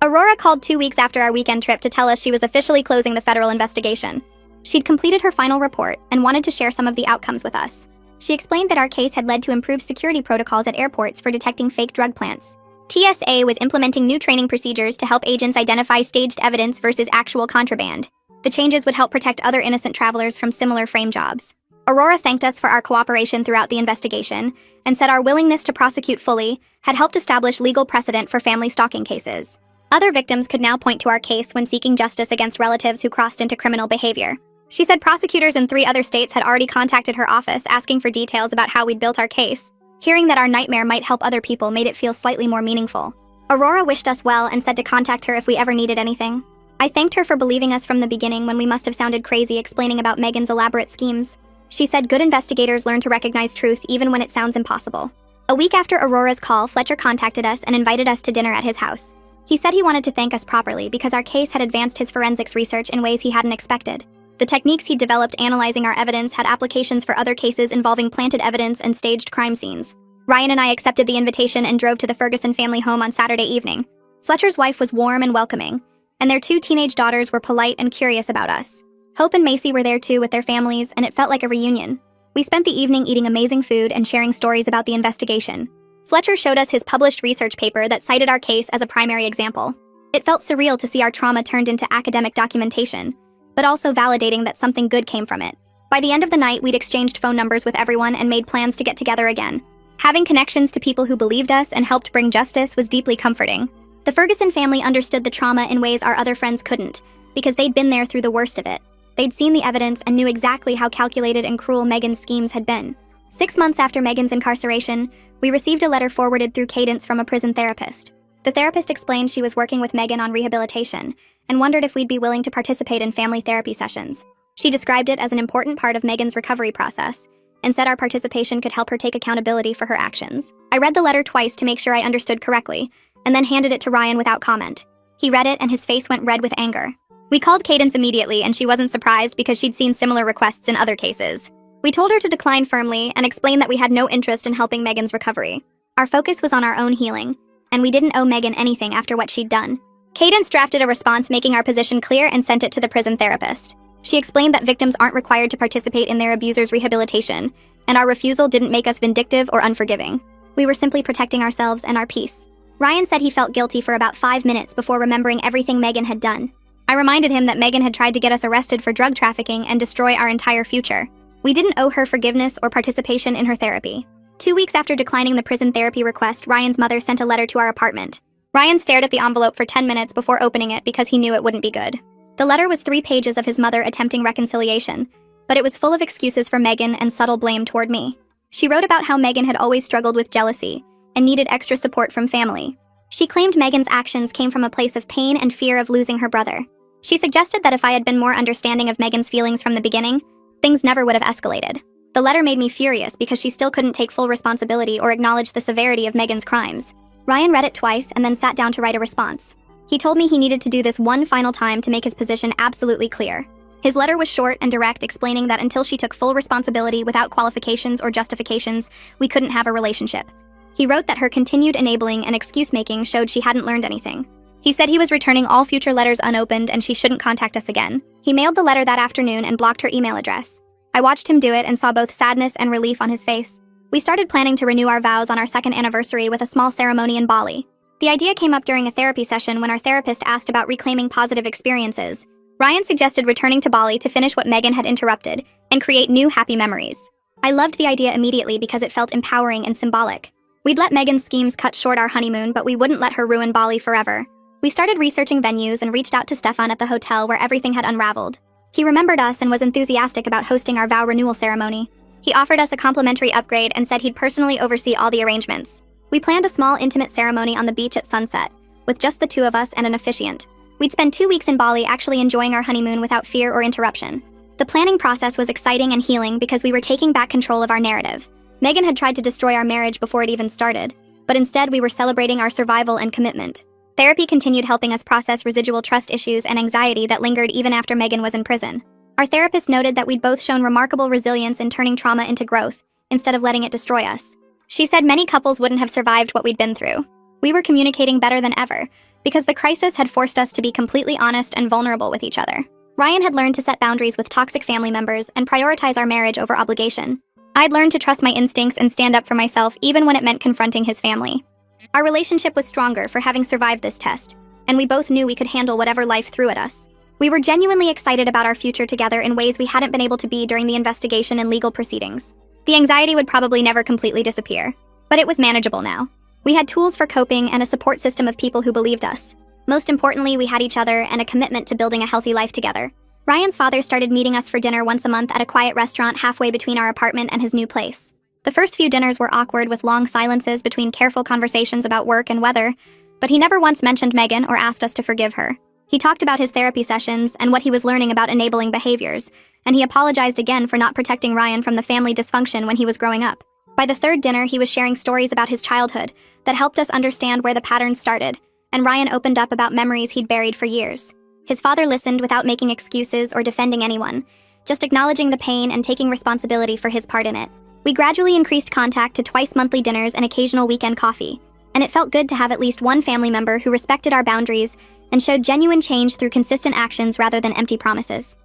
Aurora called 2 weeks after our weekend trip to tell us she was officially closing the federal investigation. She'd completed her final report and wanted to share some of the outcomes with us. She explained that our case had led to improved security protocols at airports for detecting fake drug plants. TSA was implementing new training procedures to help agents identify staged evidence versus actual contraband. The changes would help protect other innocent travelers from similar frame jobs. Aurora thanked us for our cooperation throughout the investigation and said our willingness to prosecute fully had helped establish legal precedent for family stalking cases. Other victims could now point to our case when seeking justice against relatives who crossed into criminal behavior. She said prosecutors in 3 other states had already contacted her office asking for details about how we'd built our case. Hearing that our nightmare might help other people made it feel slightly more meaningful. Aurora wished us well and said to contact her if we ever needed anything. I thanked her for believing us from the beginning when we must have sounded crazy explaining about Megan's elaborate schemes. She said good investigators learn to recognize truth even when it sounds impossible. A week after Aurora's call, Fletcher contacted us and invited us to dinner at his house. He said he wanted to thank us properly because our case had advanced his forensics research in ways he hadn't expected. The techniques he'd developed analyzing our evidence had applications for other cases involving planted evidence and staged crime scenes. Ryan and I accepted the invitation and drove to the Ferguson family home on Saturday evening. Fletcher's wife was warm and welcoming, and their 2 teenage daughters were polite and curious about us. Hope and Macy were there too with their families, and it felt like a reunion. We spent the evening eating amazing food and sharing stories about the investigation. Fletcher showed us his published research paper that cited our case as a primary example. It felt surreal to see our trauma turned into academic documentation, but also validating that something good came from it. By the end of the night, we'd exchanged phone numbers with everyone and made plans to get together again. Having connections to people who believed us and helped bring justice was deeply comforting. The Ferguson family understood the trauma in ways our other friends couldn't, because they'd been there through the worst of it. They'd seen the evidence and knew exactly how calculated and cruel Megan's schemes had been. 6 months after Megan's incarceration, we received a letter forwarded through Cadence from a prison therapist. The therapist explained she was working with Megan on rehabilitation and wondered if we'd be willing to participate in family therapy sessions. She described it as an important part of Megan's recovery process and said our participation could help her take accountability for her actions. I read the letter twice to make sure I understood correctly, and then handed it to Ryan without comment. He read it and his face went red with anger. We called Cadence immediately and she wasn't surprised because she'd seen similar requests in other cases. We told her to decline firmly and explained that we had no interest in helping Megan's recovery. Our focus was on our own healing, and we didn't owe Megan anything after what she'd done. Cadence drafted a response making our position clear and sent it to the prison therapist. She explained that victims aren't required to participate in their abuser's rehabilitation, and our refusal didn't make us vindictive or unforgiving. We were simply protecting ourselves and our peace. Ryan said he felt guilty for about 5 minutes before remembering everything Megan had done. I reminded him that Megan had tried to get us arrested for drug trafficking and destroy our entire future. We didn't owe her forgiveness or participation in her therapy. 2 weeks after declining the prison therapy request, Ryan's mother sent a letter to our apartment. Ryan stared at the envelope for 10 minutes before opening it because he knew it wouldn't be good. The letter was 3 pages of his mother attempting reconciliation, but it was full of excuses for Megan and subtle blame toward me. She wrote about how Megan had always struggled with jealousy and needed extra support from family. She claimed Megan's actions came from a place of pain and fear of losing her brother. She suggested that if I had been more understanding of Megan's feelings from the beginning, things never would have escalated. The letter made me furious because she still couldn't take full responsibility or acknowledge the severity of Megan's crimes. Ryan read it twice and then sat down to write a response. He told me he needed to do this one final time to make his position absolutely clear. His letter was short and direct, explaining that until she took full responsibility without qualifications or justifications, we couldn't have a relationship. He wrote that her continued enabling and excuse-making showed she hadn't learned anything. He said he was returning all future letters unopened and she shouldn't contact us again. He mailed the letter that afternoon and blocked her email address. I watched him do it and saw both sadness and relief on his face. We started planning to renew our vows on our 2nd anniversary with a small ceremony in Bali. The idea came up during a therapy session when our therapist asked about reclaiming positive experiences. Ryan suggested returning to Bali to finish what Megan had interrupted and create new happy memories. I loved the idea immediately because it felt empowering and symbolic. We'd let Megan's schemes cut short our honeymoon, but we wouldn't let her ruin Bali forever. We started researching venues and reached out to Stefan at the hotel where everything had unraveled. He remembered us and was enthusiastic about hosting our vow renewal ceremony. He offered us a complimentary upgrade and said he'd personally oversee all the arrangements. We planned a small, intimate ceremony on the beach at sunset, with just the 2 of us and an officiant. We'd spend 2 weeks in Bali actually enjoying our honeymoon without fear or interruption. The planning process was exciting and healing because we were taking back control of our narrative. Megan had tried to destroy our marriage before it even started, but instead we were celebrating our survival and commitment. Therapy continued helping us process residual trust issues and anxiety that lingered even after Megan was in prison. Our therapist noted that we'd both shown remarkable resilience in turning trauma into growth, instead of letting it destroy us. She said many couples wouldn't have survived what we'd been through. We were communicating better than ever, because the crisis had forced us to be completely honest and vulnerable with each other. Ryan had learned to set boundaries with toxic family members and prioritize our marriage over obligation. I'd learned to trust my instincts and stand up for myself even when it meant confronting his family. Our relationship was stronger for having survived this test, and we both knew we could handle whatever life threw at us. We were genuinely excited about our future together in ways we hadn't been able to be during the investigation and legal proceedings. The anxiety would probably never completely disappear, but it was manageable now. We had tools for coping and a support system of people who believed us. Most importantly, we had each other and a commitment to building a healthy life together. Ryan's father started meeting us for dinner once a month at a quiet restaurant halfway between our apartment and his new place. The first few dinners were awkward with long silences between careful conversations about work and weather, but he never once mentioned Megan or asked us to forgive her. He talked about his therapy sessions and what he was learning about enabling behaviors, and he apologized again for not protecting Ryan from the family dysfunction when he was growing up. By the third dinner, he was sharing stories about his childhood that helped us understand where the patterns started, and Ryan opened up about memories he'd buried for years. His father listened without making excuses or defending anyone, just acknowledging the pain and taking responsibility for his part in it. We gradually increased contact to twice-monthly dinners and occasional weekend coffee, and it felt good to have at least one family member who respected our boundaries and showed genuine change through consistent actions rather than empty promises.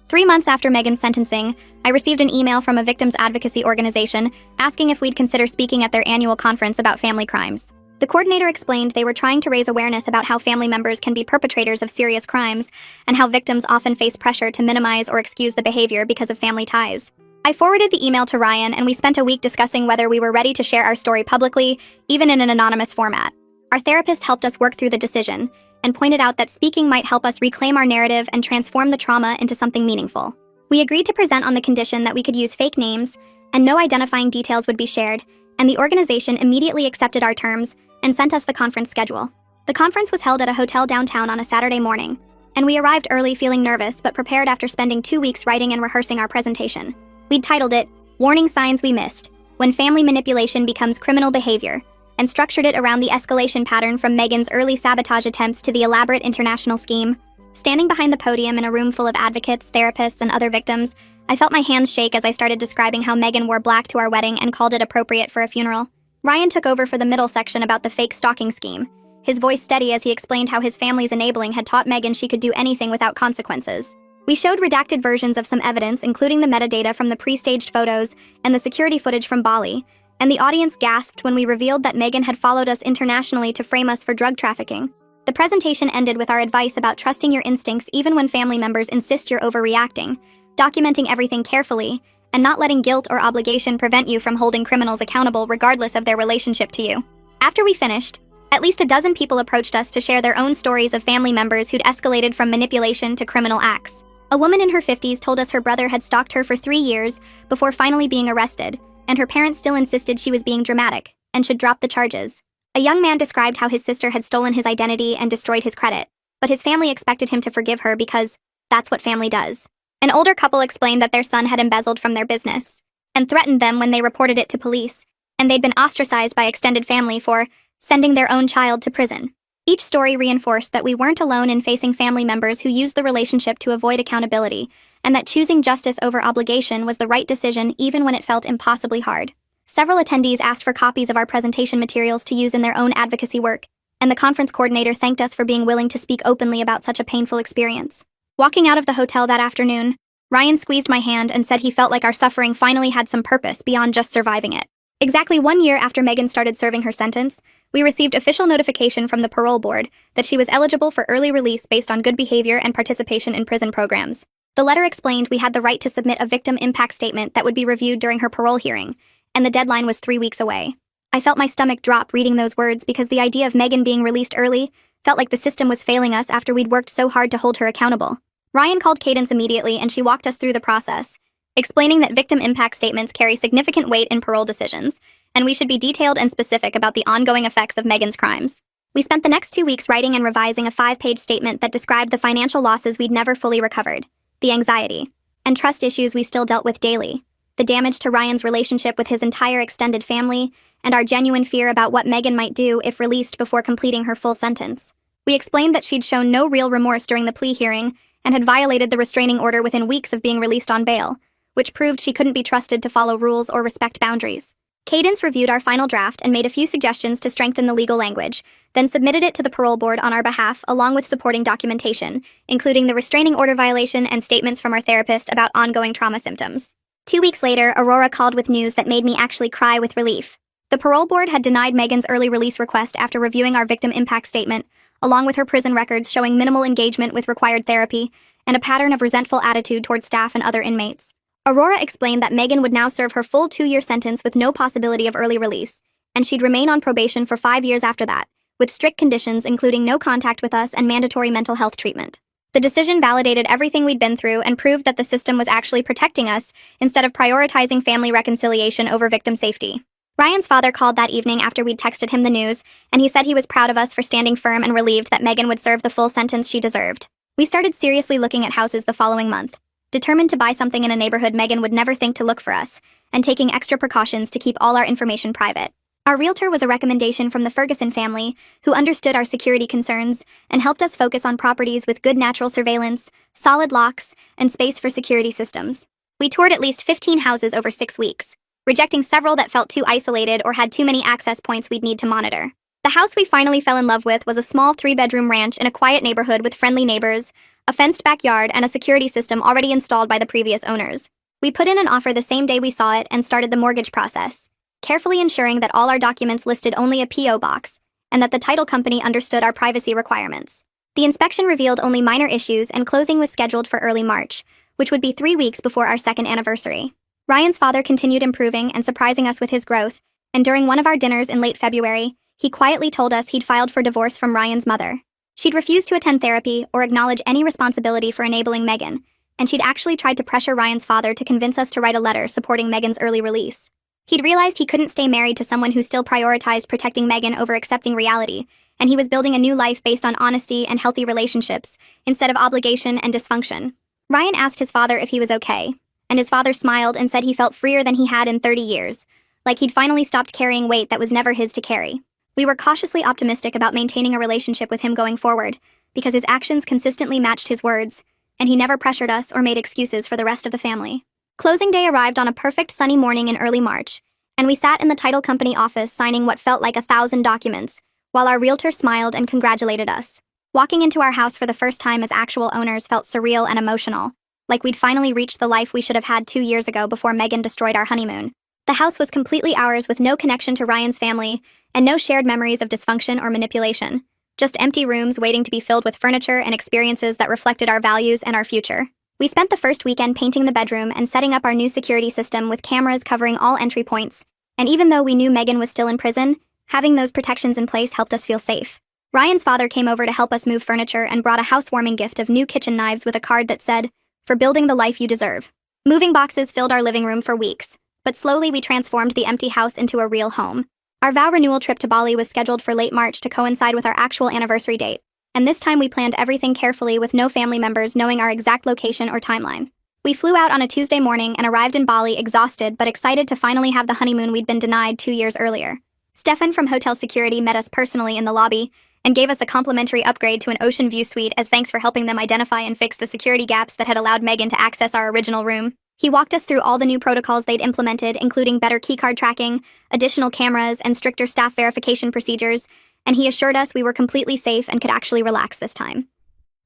3 months after Megan's sentencing, I received an email from a victims advocacy organization asking if we'd consider speaking at their annual conference about family crimes. The coordinator explained they were trying to raise awareness about how family members can be perpetrators of serious crimes and how victims often face pressure to minimize or excuse the behavior because of family ties. I forwarded the email to Ryan, and we spent a week discussing whether we were ready to share our story publicly, even in an anonymous format. Our therapist helped us work through the decision and pointed out that speaking might help us reclaim our narrative and transform the trauma into something meaningful. We agreed to present on the condition that we could use fake names and no identifying details would be shared, and the organization immediately accepted our terms and sent us the conference schedule. The conference was held at a hotel downtown on a Saturday morning, and we arrived early feeling nervous but prepared after spending 2 weeks writing and rehearsing our presentation. We'd titled it, Warning Signs We Missed, When Family Manipulation Becomes Criminal Behavior, and structured it around the escalation pattern from Megan's early sabotage attempts to the elaborate international scheme. Standing behind the podium in a room full of advocates, therapists, and other victims, I felt my hands shake as I started describing how Megan wore black to our wedding and called it appropriate for a funeral. Ryan took over for the middle section about the fake stalking scheme, his voice steady as he explained how his family's enabling had taught Megan she could do anything without consequences. We showed redacted versions of some evidence, including the metadata from the pre-staged photos and the security footage from Bali, and the audience gasped when we revealed that Megan had followed us internationally to frame us for drug trafficking. The presentation ended with our advice about trusting your instincts even when family members insist you're overreacting, documenting everything carefully, and not letting guilt or obligation prevent you from holding criminals accountable regardless of their relationship to you. After we finished, at least a dozen people approached us to share their own stories of family members who'd escalated from manipulation to criminal acts. A woman in her 50s told us her brother had stalked her for 3 years before finally being arrested, and her parents still insisted she was being dramatic and should drop the charges. A young man described how his sister had stolen his identity and destroyed his credit, but his family expected him to forgive her because that's what family does. An older couple explained that their son had embezzled from their business and threatened them when they reported it to police, and they'd been ostracized by extended family for sending their own child to prison. Each story reinforced that we weren't alone in facing family members who used the relationship to avoid accountability, and that choosing justice over obligation was the right decision even when it felt impossibly hard. Several attendees asked for copies of our presentation materials to use in their own advocacy work, and the conference coordinator thanked us for being willing to speak openly about such a painful experience. Walking out of the hotel that afternoon, Ryan squeezed my hand and said he felt like our suffering finally had some purpose beyond just surviving it. Exactly 1 year after Megan started serving her sentence, we received official notification from the parole board that she was eligible for early release based on good behavior and participation in prison programs. The letter explained we had the right to submit a victim impact statement that would be reviewed during her parole hearing, and the deadline was 3 weeks away. I felt my stomach drop reading those words because the idea of Megan being released early felt like the system was failing us after we'd worked so hard to hold her accountable. Ryan called Cadence immediately and she walked us through the process, explaining that victim impact statements carry significant weight in parole decisions, and we should be detailed and specific about the ongoing effects of Megan's crimes. We spent the next 2 weeks writing and revising a 5-page statement that described the financial losses we'd never fully recovered, the anxiety and trust issues we still dealt with daily, the damage to Ryan's relationship with his entire extended family, and our genuine fear about what Megan might do if released before completing her full sentence. We explained that she'd shown no real remorse during the plea hearing and had violated the restraining order within weeks of being released on bail, which proved she couldn't be trusted to follow rules or respect boundaries. Cadence reviewed our final draft and made a few suggestions to strengthen the legal language, then submitted it to the parole board on our behalf along with supporting documentation, including the restraining order violation and statements from our therapist about ongoing trauma symptoms. 2 weeks later, Aurora called with news that made me actually cry with relief. The parole board had denied Megan's early release request after reviewing our victim impact statement, along with her prison records showing minimal engagement with required therapy and a pattern of resentful attitude toward staff and other inmates. Aurora explained that Megan would now serve her full 2-year sentence with no possibility of early release, and she'd remain on probation for 5 years after that, with strict conditions including no contact with us and mandatory mental health treatment. The decision validated everything we'd been through and proved that the system was actually protecting us instead of prioritizing family reconciliation over victim safety. Ryan's father called that evening after we'd texted him the news, and he said he was proud of us for standing firm and relieved that Megan would serve the full sentence she deserved. We started seriously looking at houses the following month, determined to buy something in a neighborhood Megan would never think to look for us, and taking extra precautions to keep all our information private. Our realtor was a recommendation from the Ferguson family, who understood our security concerns and helped us focus on properties with good natural surveillance, solid locks, and space for security systems. We toured at least 15 houses over 6 weeks, rejecting several that felt too isolated or had too many access points we'd need to monitor. The house we finally fell in love with was a small 3-bedroom ranch in a quiet neighborhood with friendly neighbors, a fenced backyard, and a security system already installed by the previous owners. We put in an offer the same day we saw it and started the mortgage process, carefully ensuring that all our documents listed only a P.O. box and that the title company understood our privacy requirements. The inspection revealed only minor issues and closing was scheduled for early March, which would be 3 weeks before our second anniversary. Ryan's father continued improving and surprising us with his growth, and during one of our dinners in late February, he quietly told us he'd filed for divorce from Ryan's mother. She'd refused to attend therapy or acknowledge any responsibility for enabling Megan, and she'd actually tried to pressure Ryan's father to convince us to write a letter supporting Megan's early release. He'd realized he couldn't stay married to someone who still prioritized protecting Megan over accepting reality, and he was building a new life based on honesty and healthy relationships, instead of obligation and dysfunction. Ryan asked his father if he was okay, and his father smiled and said he felt freer than he had in 30 years, like he'd finally stopped carrying weight that was never his to carry. We were cautiously optimistic about maintaining a relationship with him going forward, because his actions consistently matched his words, and he never pressured us or made excuses for the rest of the family. Closing day arrived on a perfect sunny morning in early March, and we sat in the title company office signing what felt like 1,000 documents, while our realtor smiled and congratulated us. Walking into our house for the first time as actual owners felt surreal and emotional, like we'd finally reached the life we should have had 2 years ago before Megan destroyed our honeymoon. The house was completely ours with no connection to Ryan's family, and no shared memories of dysfunction or manipulation. Just empty rooms waiting to be filled with furniture and experiences that reflected our values and our future. We spent the first weekend painting the bedroom and setting up our new security system with cameras covering all entry points, and even though we knew Megan was still in prison, having those protections in place helped us feel safe. Ryan's father came over to help us move furniture and brought a housewarming gift of new kitchen knives with a card that said, "For building the life you deserve." Moving boxes filled our living room for weeks, but slowly we transformed the empty house into a real home. Our vow renewal trip to Bali was scheduled for late March to coincide with our actual anniversary date, and this time we planned everything carefully with no family members knowing our exact location or timeline. We flew out on a Tuesday morning and arrived in Bali exhausted but excited to finally have the honeymoon we'd been denied 2 years earlier. Stefan from hotel security met us personally in the lobby and gave us a complimentary upgrade to an ocean view suite as thanks for helping them identify and fix the security gaps that had allowed Megan to access our original room. He walked us through all the new protocols they'd implemented, including better keycard tracking, additional cameras, and stricter staff verification procedures, and he assured us we were completely safe and could actually relax this time.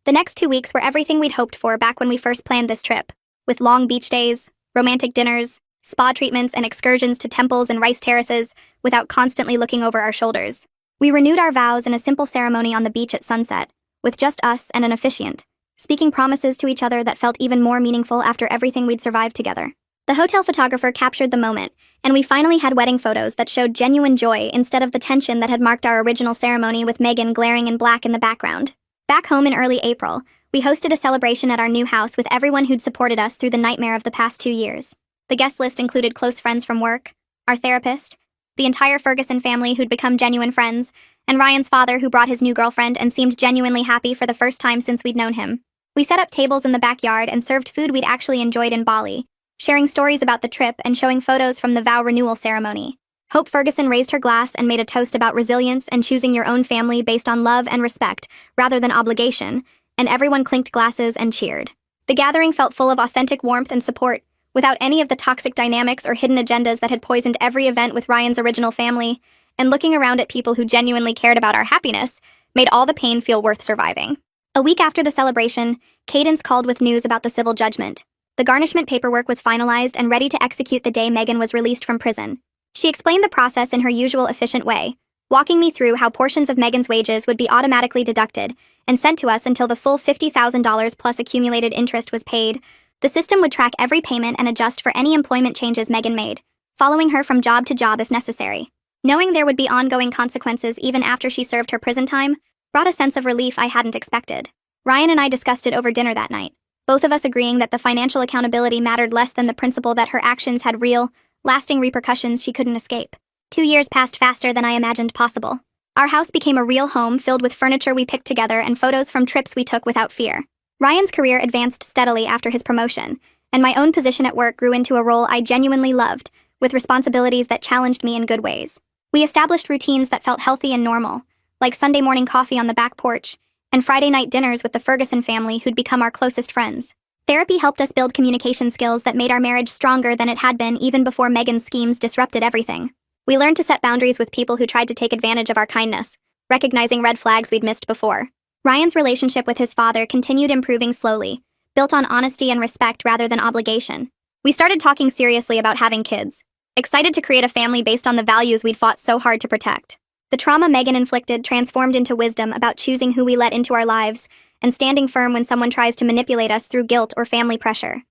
The next 2 weeks were everything we'd hoped for back when we first planned this trip, with long beach days, romantic dinners, spa treatments, and excursions to temples and rice terraces without constantly looking over our shoulders. We renewed our vows in a simple ceremony on the beach at sunset, with just us and an officiant, speaking promises to each other that felt even more meaningful after everything we'd survived together. The hotel photographer captured the moment, and we finally had wedding photos that showed genuine joy instead of the tension that had marked our original ceremony with Megan glaring in black in the background. Back home in early April, we hosted a celebration at our new house with everyone who'd supported us through the nightmare of the past 2 years. The guest list included close friends from work, our therapist, the entire Ferguson family who'd become genuine friends, and Ryan's father who brought his new girlfriend and seemed genuinely happy for the first time since we'd known him. We set up tables in the backyard and served food we'd actually enjoyed in Bali, sharing stories about the trip and showing photos from the vow renewal ceremony. Hope Ferguson raised her glass and made a toast about resilience and choosing your own family based on love and respect, rather than obligation, and everyone clinked glasses and cheered. The gathering felt full of authentic warmth and support, without any of the toxic dynamics or hidden agendas that had poisoned every event with Ryan's original family, and looking around at people who genuinely cared about our happiness made all the pain feel worth surviving. A week after the celebration, Cadence called with news about the civil judgment. The garnishment paperwork was finalized and ready to execute the day Megan was released from prison. She explained the process in her usual efficient way, walking me through how portions of Megan's wages would be automatically deducted and sent to us until the full $50,000 plus accumulated interest was paid. The system would track every payment and adjust for any employment changes Megan made, following her from job to job if necessary. Knowing there would be ongoing consequences even after she served her prison time brought a sense of relief I hadn't expected. Ryan and I discussed it over dinner that night, both of us agreeing that the financial accountability mattered less than the principle that her actions had real, lasting repercussions she couldn't escape. 2 years passed faster than I imagined possible. Our house became a real home filled with furniture we picked together and photos from trips we took without fear. Ryan's career advanced steadily after his promotion, and my own position at work grew into a role I genuinely loved, with responsibilities that challenged me in good ways. We established routines that felt healthy and normal, like Sunday morning coffee on the back porch, and Friday night dinners with the Ferguson family who'd become our closest friends. Therapy helped us build communication skills that made our marriage stronger than it had been even before Megan's schemes disrupted everything. We learned to set boundaries with people who tried to take advantage of our kindness, recognizing red flags we'd missed before. Ryan's relationship with his father continued improving slowly, built on honesty and respect rather than obligation. We started talking seriously about having kids, excited to create a family based on the values we'd fought so hard to protect. The trauma Megan inflicted transformed into wisdom about choosing who we let into our lives and standing firm when someone tries to manipulate us through guilt or family pressure.